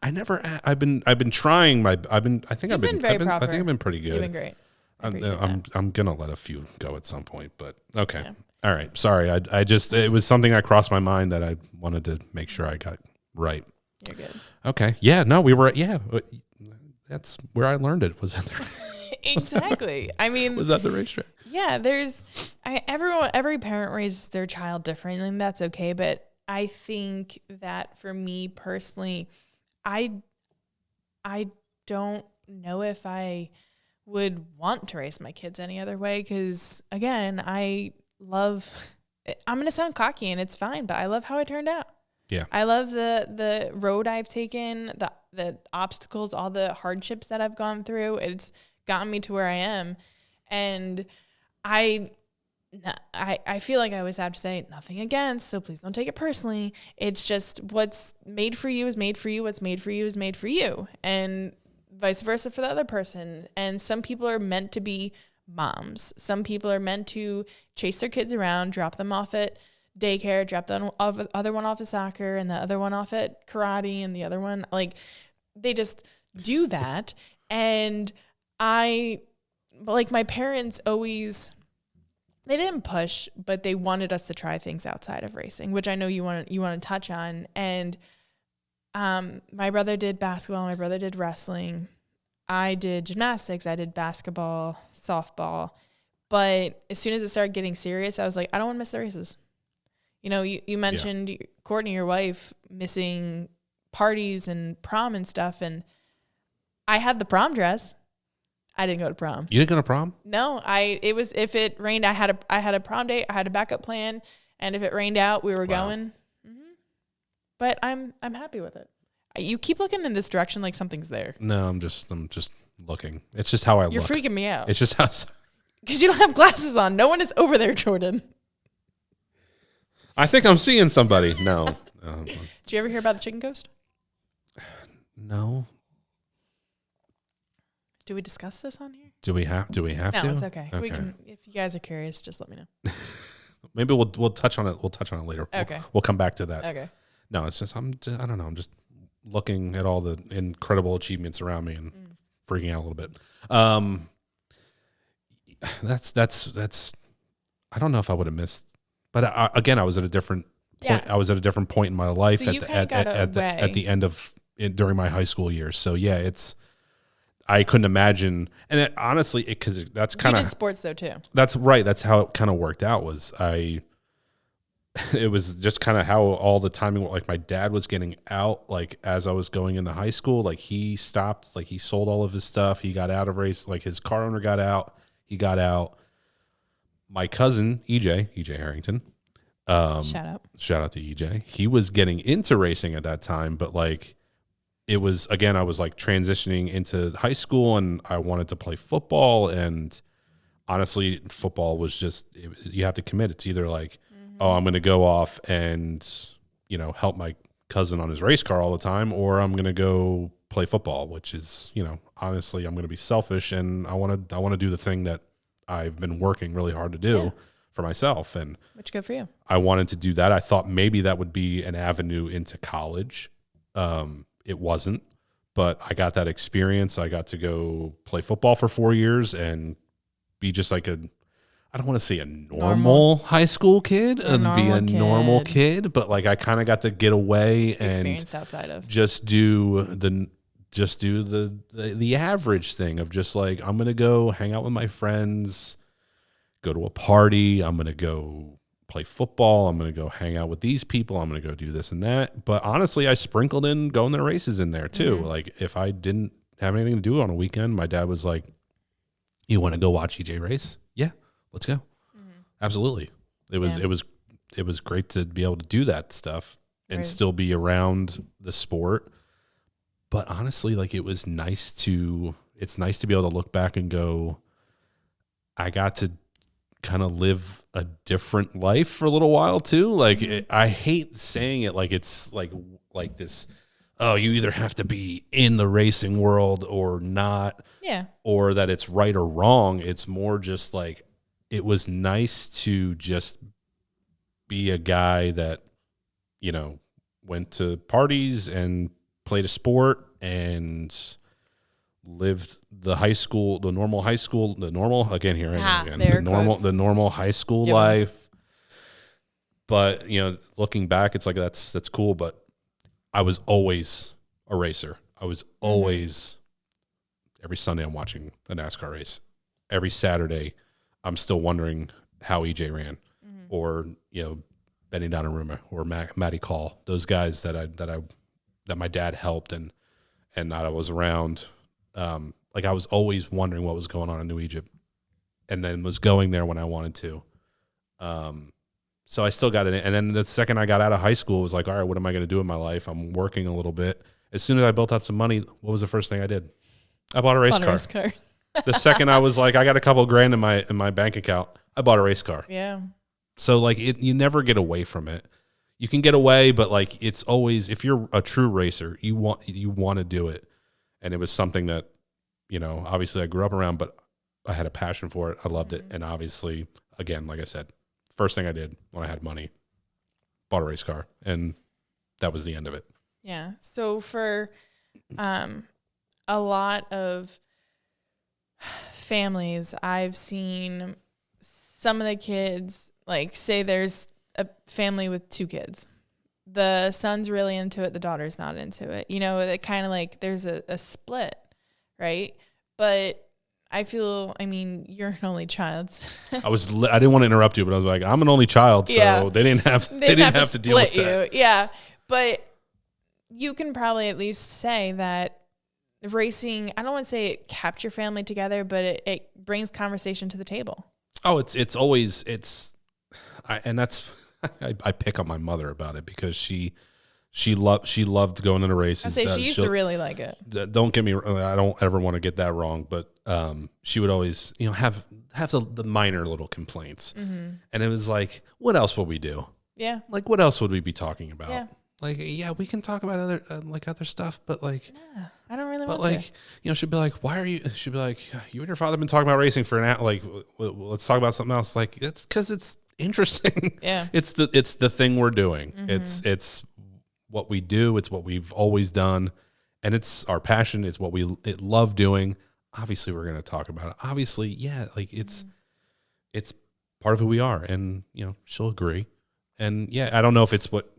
[SPEAKER 2] I've been trying I think I've been pretty good.
[SPEAKER 1] You've been great.
[SPEAKER 2] I'm gonna let a few go at some point, but okay. Yeah. All right. Sorry. It was something that crossed my mind that I wanted to make sure I got right.
[SPEAKER 1] You're good.
[SPEAKER 2] Okay. Yeah. No, that's where I learned it. Was at the
[SPEAKER 1] exactly. I mean,
[SPEAKER 2] was at the racetrack.
[SPEAKER 1] Yeah. Every parent raises their child differently, and that's okay. But I think that for me personally, I don't know if I would want to raise my kids any other way, because again, I love I'm going to sound cocky and it's fine, but I love how it turned out.
[SPEAKER 2] Yeah.
[SPEAKER 1] I love the road I've taken, the obstacles, all the hardships that I've gone through. It's gotten me to where I am. And I feel like I always have to say nothing against, so please don't take it personally. It's just what's made for you is made for you. What's made for you is made for you. And vice versa for the other person. And some people are meant to be moms. Some people are meant to chase their kids around, drop them off at daycare, drop the other one off at soccer and the other one off at karate and the other one, like, they just do that. And my parents always, they didn't push, but they wanted us to try things outside of racing, which I know you want to touch on. And my brother did basketball, my brother did wrestling. I did gymnastics, I did basketball, softball. But as soon as it started getting serious, I was like, I don't want to miss the races. You know, you mentioned Courtney, your wife, missing parties and prom and stuff. And I had the prom dress. I didn't go to prom.
[SPEAKER 2] You didn't go to prom?
[SPEAKER 1] No, if it rained, I had a prom date. I had a backup plan. And if it rained out, we were going. Mm-hmm. But I'm happy with it. You keep looking in this direction like something's there.
[SPEAKER 2] No, I'm just looking. It's just how I look.
[SPEAKER 1] You're freaking me out.
[SPEAKER 2] It's just how.
[SPEAKER 1] Because you don't have glasses on. No one is over there, Jordon.
[SPEAKER 2] I think I'm seeing somebody. No.
[SPEAKER 1] Did you ever hear about the chicken ghost?
[SPEAKER 2] No.
[SPEAKER 1] Do we discuss this on here?
[SPEAKER 2] Do we have to?
[SPEAKER 1] No, it's okay. We can. If you guys are curious, just let me know.
[SPEAKER 2] Maybe we'll touch on it. We'll touch on it later.
[SPEAKER 1] Okay.
[SPEAKER 2] We'll come back to that.
[SPEAKER 1] Okay.
[SPEAKER 2] No, it's just I don't know. I'm just looking at all the incredible achievements around me and freaking out a little bit. That's. I don't know if I would have missed, but again, I was at a different point.
[SPEAKER 1] Yeah.
[SPEAKER 2] I was at a different point in my life
[SPEAKER 1] So
[SPEAKER 2] at the end of during my high school years. So yeah, I couldn't imagine, and honestly, because that's kind of
[SPEAKER 1] sports though too.
[SPEAKER 2] That's right. That's how it kind of worked out. It was just kind of how all the timing. Like my dad was getting out, like as I was going into high school. Like he stopped. Like he sold all of his stuff. He got out of race. Like his car owner got out. He got out. My cousin EJ Harrington. Shout out to EJ. He was getting into racing at that time, but like. It was, again, I was like transitioning into high school and I wanted to play football. And honestly, football was just, you have to commit. It's either like, oh, I'm going to go off and, help my cousin on his race car all the time, or I'm going to go play football, which is, honestly, I'm going to be selfish and I want to do the thing that I've been working really hard to do for myself. And
[SPEAKER 1] which good for you.
[SPEAKER 2] I wanted to do that. I thought maybe that would be an avenue into college. It wasn't, but I got that experience. I got to go play football for 4 years and be just like I don't want to say a normal high school kid, be a normal kid, but like I kind of got to get away and
[SPEAKER 1] experienced outside of
[SPEAKER 2] just do the average thing of just like, I'm going to go hang out with my friends, go to a party. I'm going to go play football. I'm going to go hang out with these people. I'm going to go do this and that. But honestly, I sprinkled in going to races in there too. Like if I didn't have anything to do on a weekend, my dad was like, you want to go watch EJ race? Yeah, let's go. Absolutely. It was great to be able to do that stuff and still be around the sport. But honestly, like it's nice to be able to look back and go, I got to kind of live a different life for a little while too. Like I hate saying it like it's like this, oh, you either have to be in the racing world or not, or that it's right or wrong. It's more just like, it was nice to just be a guy that, went to parties and played a sport and lived the normal high school life. But, looking back, it's like, that's cool. But I was always a racer. I was always, every Sunday I'm watching a NASCAR race. Every Saturday I'm still wondering how EJ ran or, Benny Donnarumma or Matty Call, those guys that my dad helped and that I was around. Like I was always wondering what was going on in New Egypt and then was going there when I wanted to. So I still got it. And then the second I got out of high school, it was like, all right, what am I going to do in my life? I'm working a little bit. As soon as I built up some money, what was the first thing I did? I bought a race car. The second I was like, I got a couple grand in my bank account, I bought a race car.
[SPEAKER 1] Yeah.
[SPEAKER 2] So like you never get away from it. You can get away, but like it's always, if you're a true racer, you want to do it. And it was something that, you know, obviously I grew up around, but I had a passion for it. I loved it. And obviously, again, like I said, first thing I did when I had money, bought a race car, and that was the end of it.
[SPEAKER 1] Yeah. So for a lot of families, I've seen some of the kids, like say there's a family with 2 kids. The son's really into it. The daughter's not into it. You know, it kind of like there's a split, right? But I feel, I mean, you're an only child.
[SPEAKER 2] I didn't want to interrupt you, but I was like, I'm an only child, so they didn't have to deal with that.
[SPEAKER 1] Yeah. But you can probably at least say that racing, I don't want to say it kept your family together, but it brings conversation to the table.
[SPEAKER 2] Oh, it's always, and that's, I pick on my mother about it because she loved going into races.
[SPEAKER 1] I say she used to really like it.
[SPEAKER 2] Don't get me, I don't ever want to get that wrong, but she would always, you know, have the minor little complaints. Mm-hmm. And it was like, what else would we do?
[SPEAKER 1] Yeah.
[SPEAKER 2] Like, what else would we be talking about?
[SPEAKER 1] Yeah.
[SPEAKER 2] Like, yeah, we can talk about other stuff, but like,
[SPEAKER 1] yeah, I don't really want
[SPEAKER 2] to. You know, she'd be like, why are you? She'd be like, you and your father have been talking about racing for an hour. Like, let's talk about something else. Like, it's because it's interesting.
[SPEAKER 1] Yeah.
[SPEAKER 2] It's the thing we're doing. Mm-hmm. It's what we do. It's what we've always done, and it's our passion. It's what we love doing. Obviously, we're going to talk about it. Obviously, yeah, like it's part of who we are, and you know, she'll agree. And yeah, I don't know if it's what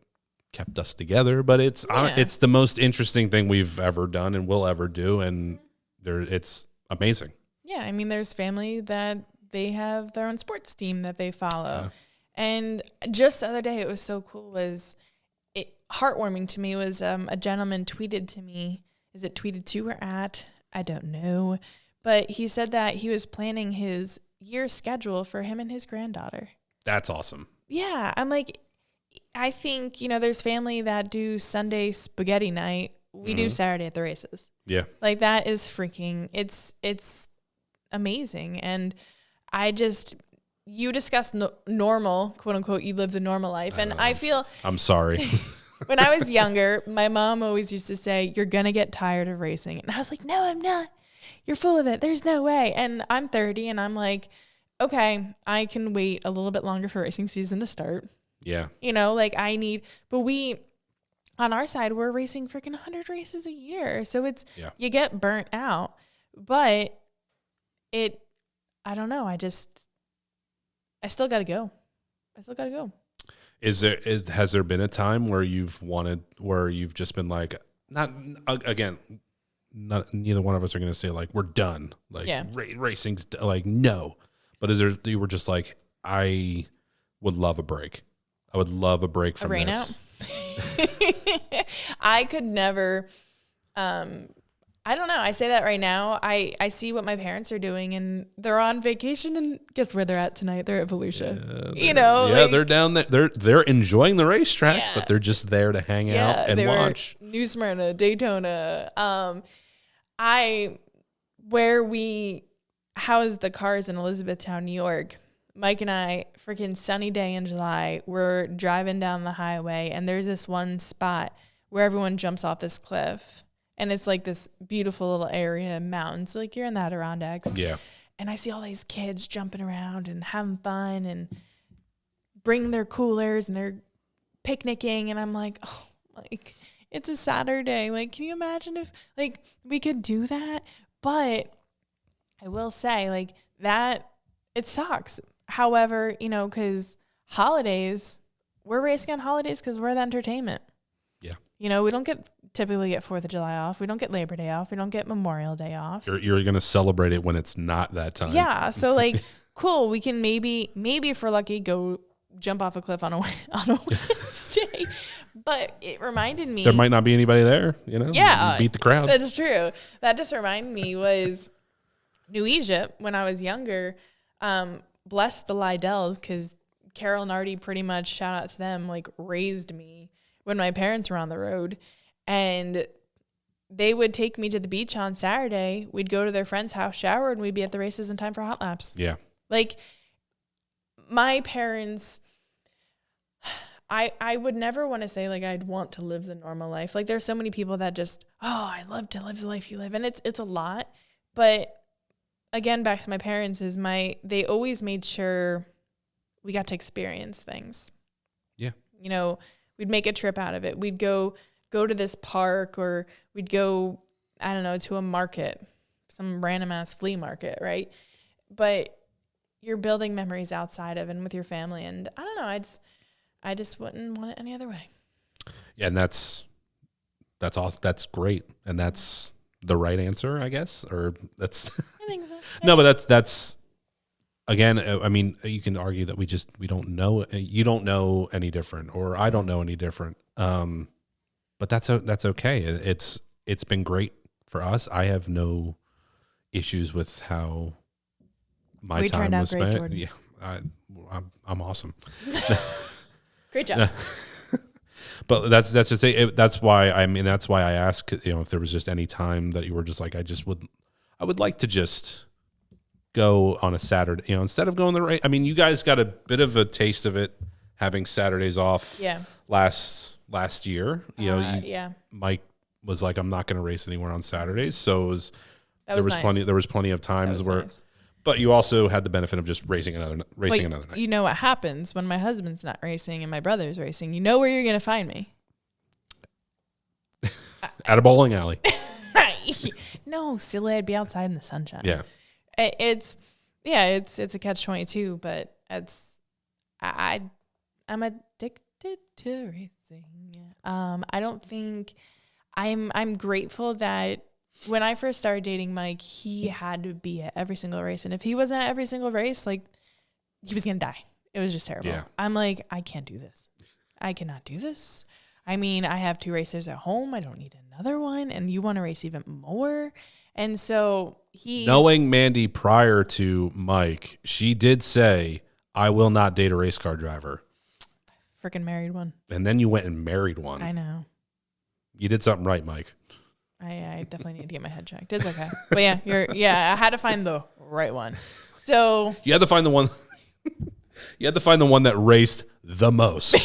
[SPEAKER 2] kept us together, but it's the most interesting thing we've ever done and will ever do, and it's amazing. Yeah,
[SPEAKER 1] I mean, there's family that they have their own sports team that they follow, and just the other day, it was so cool. Heartwarming to me was a gentleman tweeted to me. Is it tweeted to or at? I don't know, but he said that he was planning his year schedule for him and his granddaughter.
[SPEAKER 2] That's awesome. Yeah,
[SPEAKER 1] I'm like, I think, you know, there's family that do Sunday spaghetti night. We do Saturday at the races.
[SPEAKER 2] Yeah.
[SPEAKER 1] Like that is freaking, it's amazing. And you discussed normal, quote unquote, you live the normal life. And I feel.
[SPEAKER 2] I'm sorry.
[SPEAKER 1] When I was younger, my mom always used to say, you're going to get tired of racing. And I was like, no, I'm not. You're full of it. There's no way. And I'm 30 and I'm like, okay, I can wait a little bit longer for racing season to start.
[SPEAKER 2] Yeah.
[SPEAKER 1] You know, like but on our side, we're racing freaking 100 races a year. So you get burnt out, but I don't know. I still got to go.
[SPEAKER 2] Has there been a time where you've just been like, neither one of us are going to say like, we're done. Like racing's like, no, but you were just like, I would love a break. I would love a break from
[SPEAKER 1] rain
[SPEAKER 2] this.
[SPEAKER 1] Out. I could never, I don't know. I say that right now. I see what my parents are doing and they're on vacation and guess where they're at tonight? They're at Volusia.
[SPEAKER 2] Yeah, they're down there. They're enjoying the racetrack, but they're just there to hang out and watch.
[SPEAKER 1] New Smyrna, Daytona. Housed the cars in Elizabethtown, New York. Mike and I, freaking sunny day in July, we're driving down the highway and there's this one spot where everyone jumps off this cliff. And it's like this beautiful little area, mountains, like you're in the Adirondacks.
[SPEAKER 2] Yeah.
[SPEAKER 1] And I see all these kids jumping around and having fun and bringing their coolers and they're picnicking. And I'm like, oh, like it's a Saturday. Like, can you imagine if like we could do that? But I will say like that, it sucks. However, you know, because holidays, we're racing on holidays because we're the entertainment.
[SPEAKER 2] Yeah.
[SPEAKER 1] You know, we don't typically get 4th of July off. We don't get Labor Day off. We don't get Memorial Day off.
[SPEAKER 2] You're going to celebrate it when it's not that time.
[SPEAKER 1] Yeah. So like, cool. We can maybe if we're lucky, go jump off a cliff on a Wednesday. But it reminded me.
[SPEAKER 2] There might not be anybody there, you know?
[SPEAKER 1] Yeah.
[SPEAKER 2] You beat the crowd.
[SPEAKER 1] That's true. That just reminded me was New Egypt when I was younger. Bless the Lydells because Carol and Artie pretty much, shout out to them, like raised me when my parents were on the road. And they would take me to the beach on Saturday. We'd go to their friend's house, shower, and we'd be at the races in time for hot laps.
[SPEAKER 2] Yeah.
[SPEAKER 1] Like, my parents, I would never want to say, like, I'd want to live the normal life. Like, there's so many people that just, I love to live the life you live. And it's a lot. But, again, back to my parents, they always made sure we got to experience things.
[SPEAKER 2] Yeah.
[SPEAKER 1] You know, we'd make a trip out of it. We'd go to this park, or we'd go, I don't know, to a market, some random ass flea market, right? But you're building memories outside of and with your family. And I don't know, I just wouldn't want it any other way.
[SPEAKER 2] Yeah, and that's awesome. That's great. And that's the right answer, I guess, or that's
[SPEAKER 1] I think so.
[SPEAKER 2] No, but that's again, I mean, you can argue that we don't know, you don't know any different, or I don't know any different. But that's okay. It's been great for us. I have no issues with how my time was spent.
[SPEAKER 1] Jordon.
[SPEAKER 2] Yeah, I'm awesome.
[SPEAKER 1] Great job.
[SPEAKER 2] But that's just that's why I ask, you know, if there was just any time that you were just like, I would like to just go on a Saturday, you know, instead of going the race. I mean, you guys got a bit of a taste of it having Saturdays off.
[SPEAKER 1] Yeah.
[SPEAKER 2] Last year, you know, Mike was like, I'm not going to race anywhere on Saturdays. So there was plenty of times where, nice. But you also had the benefit of just racing another night.
[SPEAKER 1] You know what happens when my husband's not racing and my brother's racing? You know where you're going to find me.
[SPEAKER 2] At a bowling alley.
[SPEAKER 1] No, silly. I'd be outside in the sunshine.
[SPEAKER 2] Yeah.
[SPEAKER 1] It's a catch-22, but I'm addicted to racing. I don't think I'm grateful that when I first started dating Mike, he had to be at every single race. And if he wasn't at every single race, like, he was going to die. It was just terrible.
[SPEAKER 2] Yeah.
[SPEAKER 1] I'm like, I can't do this. I cannot do this. I mean, I have 2 racers at home. I don't need another one. And you want to race even more. And so knowing
[SPEAKER 2] Mandee prior to Mike, she did say, I will not date a race car driver.
[SPEAKER 1] Freaking married one.
[SPEAKER 2] And then you went and married one.
[SPEAKER 1] I know.
[SPEAKER 2] You did something right, Mike.
[SPEAKER 1] I definitely need to get my head checked. It's okay. But I had to find the right one. So
[SPEAKER 2] you had to find the one that raced the most.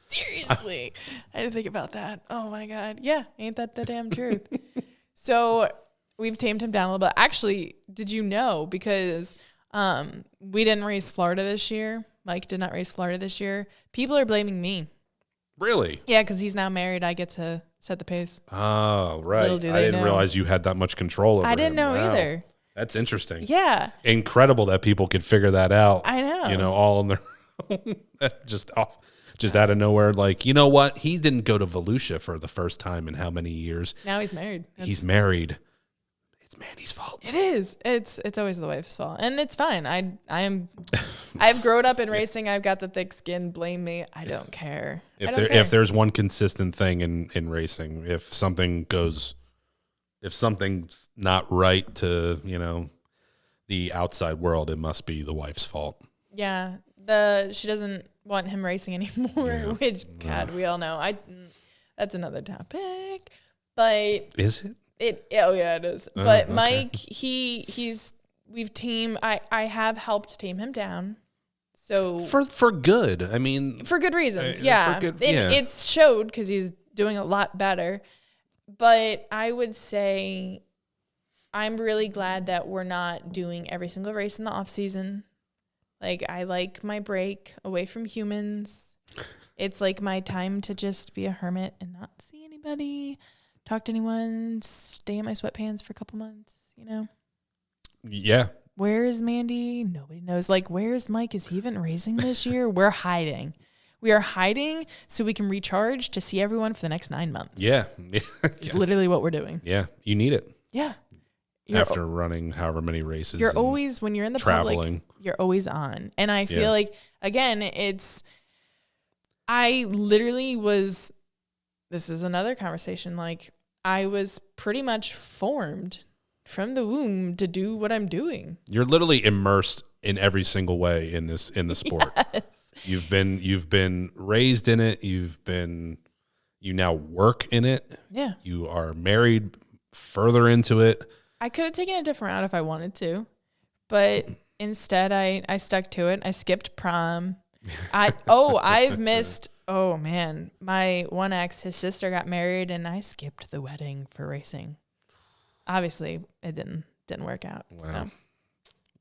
[SPEAKER 1] Seriously. I didn't think about that. Oh my God. Yeah, ain't that the damn truth? So we've tamed him down a little bit. Actually, did you know, because we didn't race Florida this year. Mike did not race Florida this year. People are blaming me.
[SPEAKER 2] Really?
[SPEAKER 1] Yeah, because he's now married. I get to set the pace.
[SPEAKER 2] Oh, right. I didn't realize you had that much control over him.
[SPEAKER 1] I didn't know either.
[SPEAKER 2] That's interesting.
[SPEAKER 1] Yeah.
[SPEAKER 2] Incredible that people could figure that out.
[SPEAKER 1] I know.
[SPEAKER 2] You know, all on their own. Just out of nowhere. Like, you know what? He didn't go to Volusia for the first time in how many years?
[SPEAKER 1] Now he's married.
[SPEAKER 2] He's married. It's Mandy's fault.
[SPEAKER 1] It is. It's always the wife's fault. And it's fine. I've grown up in racing. I've got the thick skin. Blame me. I don't care.
[SPEAKER 2] If there's one consistent thing in racing, if something's not right to, you know, the outside world, it must be the wife's fault.
[SPEAKER 1] Yeah. She doesn't want him racing anymore, which God, we all know. That's another topic. But
[SPEAKER 2] is it?
[SPEAKER 1] It is. But okay. Mike, we've teamed. I have helped tame him down. So
[SPEAKER 2] for good. I mean,
[SPEAKER 1] for good reasons. Yeah. It's showed because he's doing a lot better. But I would say I'm really glad that we're not doing every single race in the off season. Like, I like my break away from humans. It's like my time to just be a hermit and not see anybody, talk to anyone, stay in my sweatpants for a couple months, you know?
[SPEAKER 2] Yeah.
[SPEAKER 1] Where is Mandee? Nobody knows. Like, where's Mike? Is he even racing this year? We're hiding. We are hiding so we can recharge to see everyone for the next 9 months.
[SPEAKER 2] Yeah.
[SPEAKER 1] It's literally what we're doing.
[SPEAKER 2] Yeah. You need it.
[SPEAKER 1] Yeah.
[SPEAKER 2] After running however many races.
[SPEAKER 1] You're always, when you're in the
[SPEAKER 2] traveling.
[SPEAKER 1] public, you're always on. And I feel like, again, I literally was, this is another conversation, like, I was pretty much formed from the womb to do what I'm doing.
[SPEAKER 2] You're literally immersed in every single way in the sport.
[SPEAKER 1] Yes.
[SPEAKER 2] You've been raised in it. You now work in it.
[SPEAKER 1] Yeah.
[SPEAKER 2] You are married further into it.
[SPEAKER 1] I could have taken a different route if I wanted to, but instead I stuck to it. I skipped prom. I've missed, oh man, my one ex, his sister got married and I skipped the wedding for racing. Obviously it didn't work out.
[SPEAKER 2] Wow.
[SPEAKER 1] So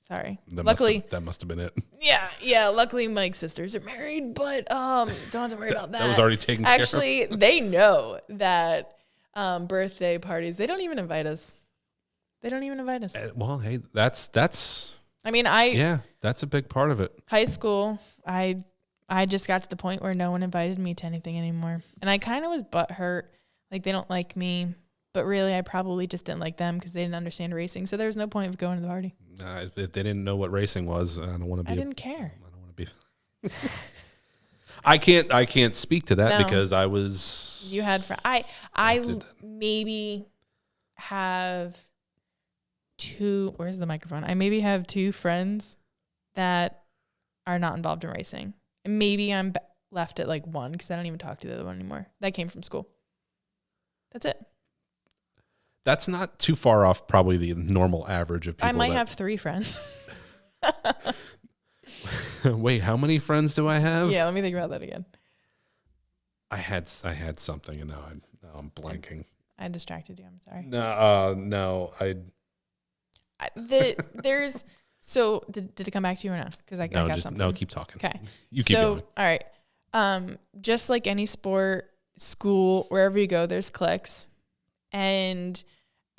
[SPEAKER 1] sorry.
[SPEAKER 2] Luckily that must have been it.
[SPEAKER 1] Yeah. Luckily Mike's sisters are married, but don't have to worry about that.
[SPEAKER 2] That was already taken care of.
[SPEAKER 1] Actually, they know that birthday parties, they don't even invite us.
[SPEAKER 2] Well, hey, that's.
[SPEAKER 1] I mean,
[SPEAKER 2] that's a big part of it.
[SPEAKER 1] High school, I just got to the point where no one invited me to anything anymore. And I kind of was butthurt. Like, they don't like me. But really, I probably just didn't like them because they didn't understand racing. So there was no point of going to the party.
[SPEAKER 2] If they didn't know what racing was, I don't want to be.
[SPEAKER 1] I didn't care.
[SPEAKER 2] I don't want to be. I can't speak to that because I was.
[SPEAKER 1] You had I maybe have two. Where's the microphone? I maybe have two friends that are not involved in racing, and maybe I'm left at like one because I don't even talk to the other one anymore. That came from school. That's it.
[SPEAKER 2] That's not too far off probably the normal average of people.
[SPEAKER 1] I might have 3 friends.
[SPEAKER 2] Wait, how many friends do I have?
[SPEAKER 1] Yeah, let me think about that again.
[SPEAKER 2] I had something and now I'm blanking.
[SPEAKER 1] I distracted you. I'm sorry.
[SPEAKER 2] No.
[SPEAKER 1] There's so did it come back to you or not? Because I got something.
[SPEAKER 2] No, keep talking.
[SPEAKER 1] Okay.
[SPEAKER 2] You keep going.
[SPEAKER 1] All right. Just like any sport, school, wherever you go, there's cliques. And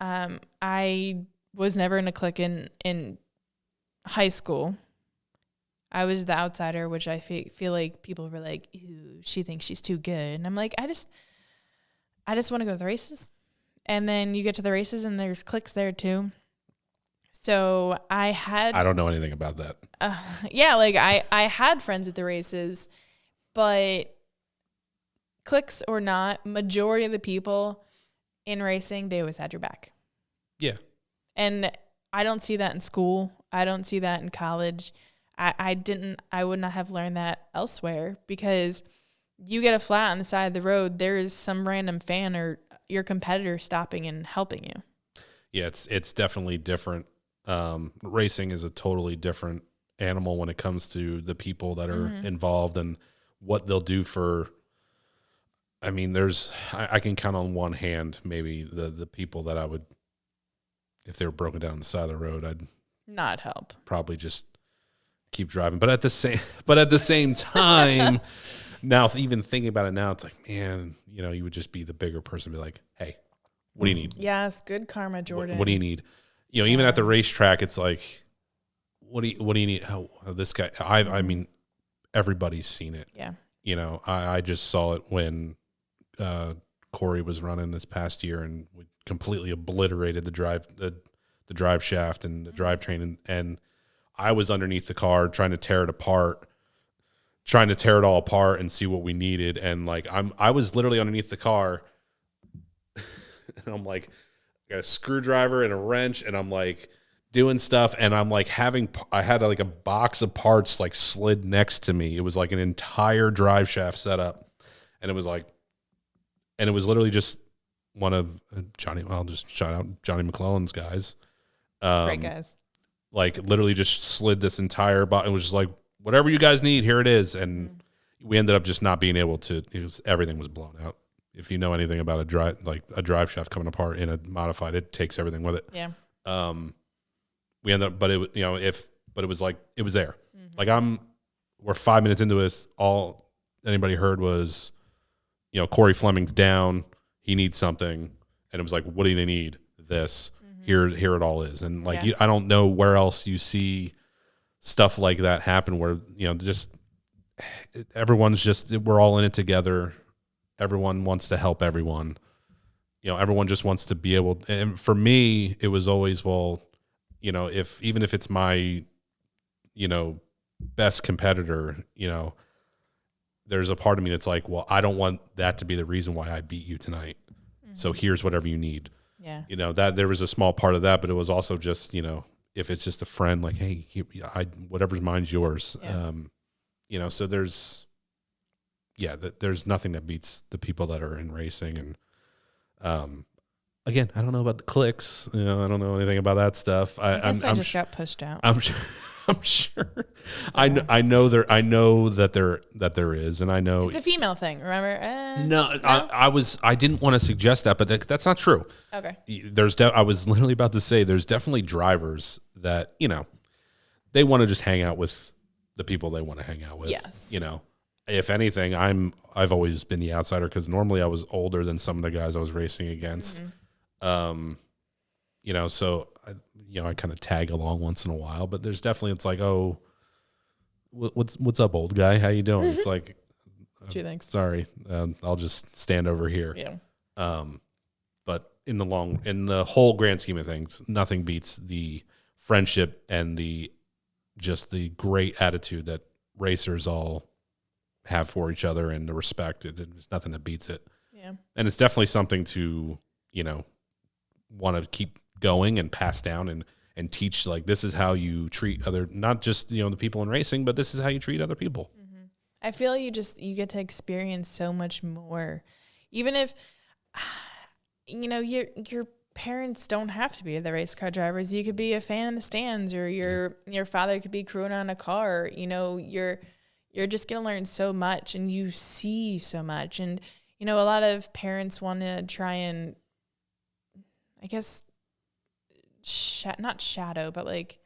[SPEAKER 1] I was never in a clique in high school. I was the outsider, which I feel like people were like, "Ew, she thinks she's too good." And I'm like, I just want to go to the races. And then you get to the races and there's cliques there too. So I don't
[SPEAKER 2] know anything about that.
[SPEAKER 1] Yeah, like I had friends at the races, but cliques or not, majority of the people in racing, they always had your back.
[SPEAKER 2] Yeah.
[SPEAKER 1] And I don't see that in school. I don't see that in college. I would not have learned that elsewhere because you get a flat on the side of the road, there is some random fan or your competitor stopping and helping you.
[SPEAKER 2] Yeah, it's definitely different. Racing is a totally different animal when it comes to the people that are involved and what they'll do for. I mean, I can count on one hand maybe the people that I would, if they were broken down on the side of the road, I'd
[SPEAKER 1] not help.
[SPEAKER 2] Probably just keep driving. But at the same time, now even thinking about it now, it's like, man, you would just be the bigger person, be like, hey, what do you need?
[SPEAKER 1] Yes, good karma, Jordon.
[SPEAKER 2] What do you need? Even at the racetrack, it's like, what do you need? Oh, this guy. I mean, everybody's seen it.
[SPEAKER 1] Yeah.
[SPEAKER 2] I just saw it when Corey was running this past year, and we completely obliterated the drive shaft and the drivetrain, and I was underneath the car trying to tear it all apart and see what we needed, and like I was literally underneath the car, and I'm like, got a screwdriver and a wrench, and I'm like doing stuff, and I'm like I had like a box of parts like slid next to me. It was like an entire drive shaft setup, and it was literally just one of Johnny. I'll just shout out Johnny McClellan's guys.
[SPEAKER 1] Great guys.
[SPEAKER 2] Like literally just slid this entire box. It was just like, whatever you guys need, here it is. And we ended up just not being able to. Everything was blown out. If you know anything about a drive shaft coming apart in a modified, it takes everything with it.
[SPEAKER 1] Yeah.
[SPEAKER 2] We ended up, but it was like it was there. Like we're 5 minutes into this. All anybody heard was, Corey Fleming's down. He needs something, and it was like, what do they need? This. Here it all is. And like, I don't know where else you see stuff like that happen where, just we're all in it together. Everyone wants to help everyone. Everyone just wants to be able, and for me, it was always, well, even if it's my, best competitor, there's a part of me that's like, well, I don't want that to be the reason why I beat you tonight. So here's whatever you need.
[SPEAKER 1] Yeah.
[SPEAKER 2] That there was a small part of that, but it was also just, if it's just a friend, like, hey, whatever's mine's yours.
[SPEAKER 1] Yeah.
[SPEAKER 2] So there's nothing that beats the people that are in racing. And again, I don't know about the clicks. I don't know anything about that stuff.
[SPEAKER 1] I guess I just got pushed out.
[SPEAKER 2] I'm sure. I know that there is, and I know
[SPEAKER 1] it's a female thing. Remember?
[SPEAKER 2] No, I didn't want to suggest that, but that's not true.
[SPEAKER 1] Okay.
[SPEAKER 2] I was literally about to say there's definitely drivers that they want to just hang out with the people they want to hang out with.
[SPEAKER 1] Yes.
[SPEAKER 2] If anything, I've always been the outsider because normally I was older than some of the guys I was racing against. So I kind of tag along once in a while, but there's definitely, it's like, oh, what's up, old guy? How you doing? It's like,
[SPEAKER 1] Thanks.
[SPEAKER 2] Sorry, I'll just stand over here.
[SPEAKER 1] Yeah.
[SPEAKER 2] But in the whole grand scheme of things, nothing beats the friendship and the great attitude that racers all have for each other and the respect. There's nothing that beats it.
[SPEAKER 1] Yeah.
[SPEAKER 2] And it's definitely something to, want to keep going and pass down and teach, like, this is how you treat other, not just, the people in racing, but this is how you treat other people.
[SPEAKER 1] Mm-hmm. I feel you get to experience so much more, even if, your parents don't have to be the race car drivers. You could be a fan in the stands, or your father could be crewing on a car. You're just going to learn so much, and you see so much. And, a lot of parents want to try and, I guess, not shadow, but like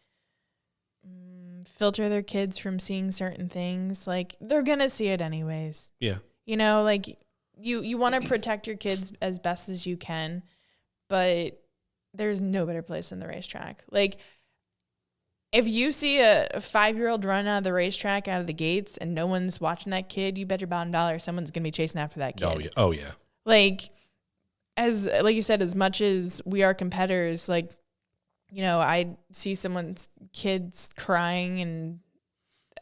[SPEAKER 1] filter their kids from seeing certain things. Like, they're going to see it anyways.
[SPEAKER 2] Yeah.
[SPEAKER 1] Like you want to protect your kids as best as you can, but there's no better place than the racetrack. Like, if you see a 5-year-old run out of the racetrack out of the gates and no one's watching that kid, you bet your bottom dollar someone's going to be chasing after that kid.
[SPEAKER 2] Oh yeah.
[SPEAKER 1] Like you said, as much as we are competitors, like, I see someone's kids crying and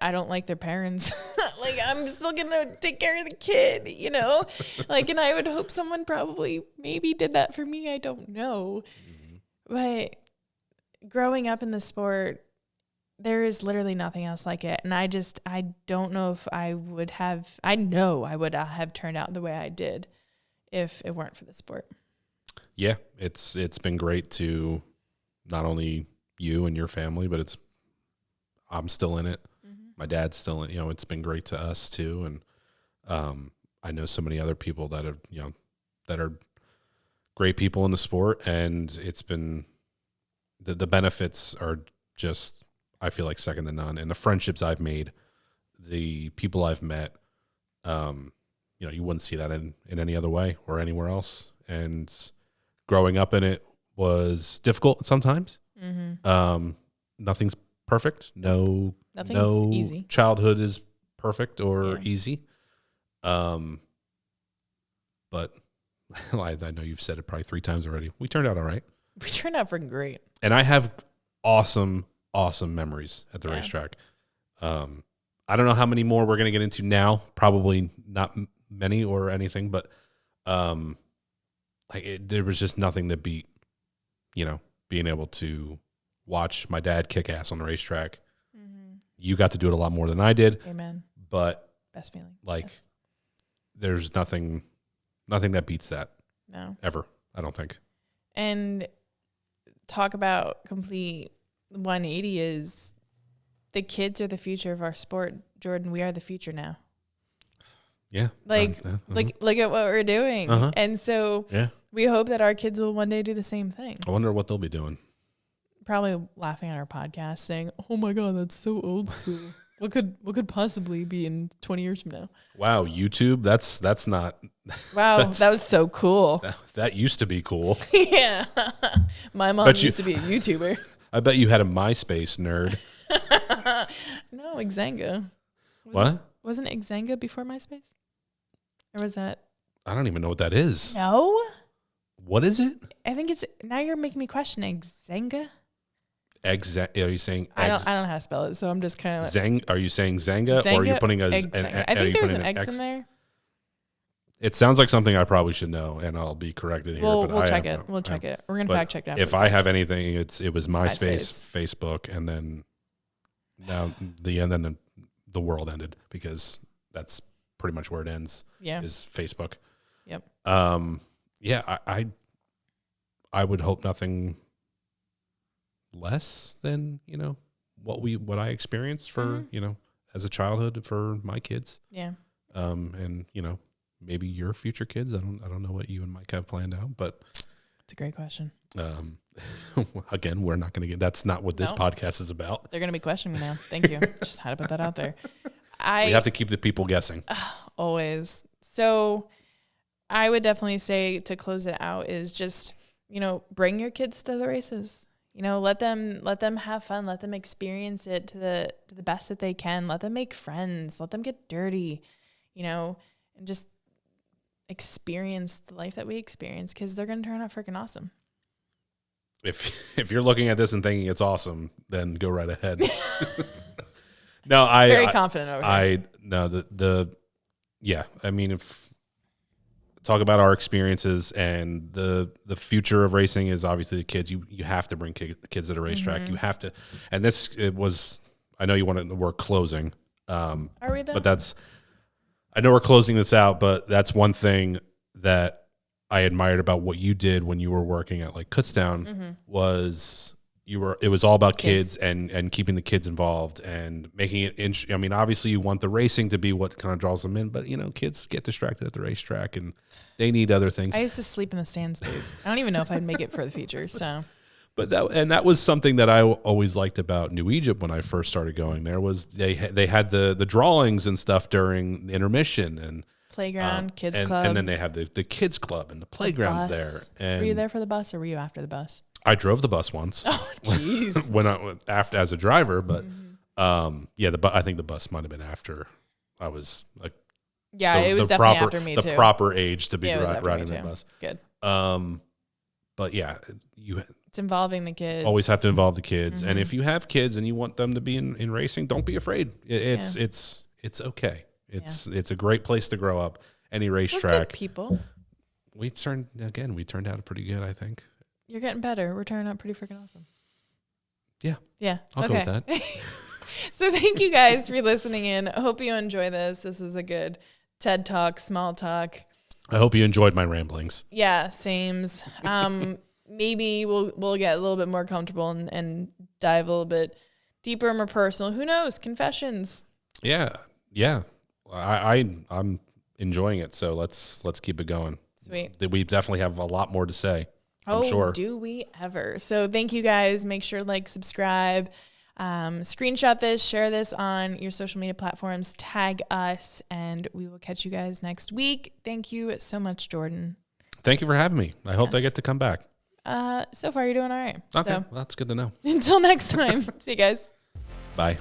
[SPEAKER 1] I don't like their parents. Like, I'm still going to take care of the kid, like, and I would hope someone maybe did that for me. I don't know. Mm-hmm. But growing up in the sport, there is literally nothing else like it. And I don't know if I would have turned out the way I did if it weren't for the sport.
[SPEAKER 2] Yeah, it's been great to not only you and your family, but I'm still in it. Mm-hmm. My dad's still in. It's been great to us too, and I know so many other people that are great people in the sport, and it's been the benefits are just, I feel like, second to none. And the friendships I've made, the people I've met, you wouldn't see that in any other way or anywhere else. And growing up in it was difficult sometimes. Mm-hmm. Nothing's perfect. Nothing's
[SPEAKER 1] easy.
[SPEAKER 2] Childhood is perfect or easy. But I know you've said it probably 3 times already. We turned out all right.
[SPEAKER 1] We turned out freaking great.
[SPEAKER 2] And I have awesome memories at the racetrack. I don't know how many more we're going to get into now. Probably not many or anything, but there was just nothing that beat, being able to watch my dad kick ass on the racetrack. Mm-hmm. You got to do it a lot more than I did.
[SPEAKER 1] Amen.
[SPEAKER 2] But
[SPEAKER 1] best feeling.
[SPEAKER 2] There's nothing that beats that.
[SPEAKER 1] No.
[SPEAKER 2] Ever, I don't think.
[SPEAKER 1] And talk about complete 180 is the kids are the future of our sport. Jordon, we are the future now.
[SPEAKER 2] Yeah.
[SPEAKER 1] Look at what we're doing. Uh-huh. And so we hope that our kids will one day do the same thing.
[SPEAKER 2] I wonder what they'll be doing.
[SPEAKER 1] Probably laughing at our podcast saying, "Oh my God, that's so old school." What could possibly be in 20 years from now?
[SPEAKER 2] Wow, YouTube, that's not.
[SPEAKER 1] Wow, that was so cool.
[SPEAKER 2] That used to be cool.
[SPEAKER 1] Yeah. My mom used to be a YouTuber.
[SPEAKER 2] I bet you had a MySpace, nerd.
[SPEAKER 1] No, Xanga. Wasn't it Xanga before MySpace? Or was that?
[SPEAKER 2] I don't even know what that is.
[SPEAKER 1] No?
[SPEAKER 2] What is it?
[SPEAKER 1] I think it's, now you're making me question Xanga.
[SPEAKER 2] Are you saying?
[SPEAKER 1] I don't know how to spell it, so I'm just kind of
[SPEAKER 2] Are you saying Xanga, or are you putting
[SPEAKER 1] I think there's an X in there.
[SPEAKER 2] It sounds like something I probably should know, and I'll be corrected here.
[SPEAKER 1] We'll
[SPEAKER 2] but
[SPEAKER 1] check it. We'll check it. We're gonna fact check it after.
[SPEAKER 2] If I have anything, it was MySpace, Facebook, and then now then the world ended, because that's pretty much where it ends.
[SPEAKER 1] Yeah,
[SPEAKER 2] is Facebook.
[SPEAKER 1] Yep.
[SPEAKER 2] Yeah, I would hope nothing less than what I experienced for as a childhood for my kids.
[SPEAKER 1] Yeah.
[SPEAKER 2] And maybe your future kids. I don't know what you and Mike have planned out, but
[SPEAKER 1] it's a great question.
[SPEAKER 2] Again, we're not going to get. That's not what this podcast is about.
[SPEAKER 1] They're going to be questioning me now. Thank you. Just had to put that out there.
[SPEAKER 2] We have to keep the people guessing.
[SPEAKER 1] Always. So I would definitely say, to close it out, is just bring your kids to the races. Let them have fun. Let them experience it to the best that they can. Let them make friends. Let them get dirty, and just experience the life that we experience, because they're going to turn out freaking awesome.
[SPEAKER 2] If you're looking at this and thinking it's awesome, then go right ahead. No,
[SPEAKER 1] very confident over here.
[SPEAKER 2] I mean, if talk about our experiences, and the future of racing is obviously the kids. You have to bring kids to the racetrack.
[SPEAKER 1] Mm-hmm.
[SPEAKER 2] You have to, and I know you wanted the word closing.
[SPEAKER 1] Are we though?
[SPEAKER 2] But I know we're closing this out, but that's one thing that I admired about what you did when you were working at like Kutztown.
[SPEAKER 1] Mm-hmm.
[SPEAKER 2] Was it was all about kids and keeping the kids involved and making it I mean, obviously you want the racing to be what kind of draws them in, but kids get distracted at the racetrack and they need other things.
[SPEAKER 1] I used to sleep in the stands, dude. I don't even know if I'd make it for the future. So,
[SPEAKER 2] but that was something that I always liked about New Egypt when I first started going there, was they had the drawings and stuff during the intermission and
[SPEAKER 1] playground, kids club,
[SPEAKER 2] and then they have the kids club and the playgrounds there. And
[SPEAKER 1] were you there for the bus, or were you after the bus?
[SPEAKER 2] I drove the bus once.
[SPEAKER 1] Oh, jeez.
[SPEAKER 2] when after as a driver, but I think the bus might have been after I was like.
[SPEAKER 1] Yeah, it was definitely after me too.
[SPEAKER 2] The proper age to be riding the bus.
[SPEAKER 1] Good.
[SPEAKER 2] But yeah,
[SPEAKER 1] it's involving the kids.
[SPEAKER 2] Always have to involve the kids, and if you have kids and you want them to be in racing, don't be afraid. It's okay. It's a great place to grow up. Any racetrack.
[SPEAKER 1] We're good people.
[SPEAKER 2] We turned out pretty good, I think.
[SPEAKER 1] You're getting better. We're turning out pretty freaking awesome.
[SPEAKER 2] Yeah.
[SPEAKER 1] Yeah.
[SPEAKER 2] I'll go with that.
[SPEAKER 1] So thank you guys for listening in. I hope you enjoy this. This was a good TED Talk, small talk.
[SPEAKER 2] I hope you enjoyed my ramblings.
[SPEAKER 1] Yeah, sames. Maybe we'll get a little bit more comfortable and dive a little bit deeper and more personal. Who knows? Confessions.
[SPEAKER 2] Yeah. I'm enjoying it. So let's keep it going.
[SPEAKER 1] Sweet.
[SPEAKER 2] We definitely have a lot more to say. I'm sure.
[SPEAKER 1] Do we ever? So thank you guys. Make sure to subscribe, screenshot this, share this on your social media platforms, tag us, and we will catch you guys next week. Thank you so much, Jordon.
[SPEAKER 2] Thank you for having me. I hope I get to come back.
[SPEAKER 1] So far you're doing all right.
[SPEAKER 2] Okay.
[SPEAKER 1] So,
[SPEAKER 2] well, that's good to know.
[SPEAKER 1] Until next time. See you guys.
[SPEAKER 2] Bye.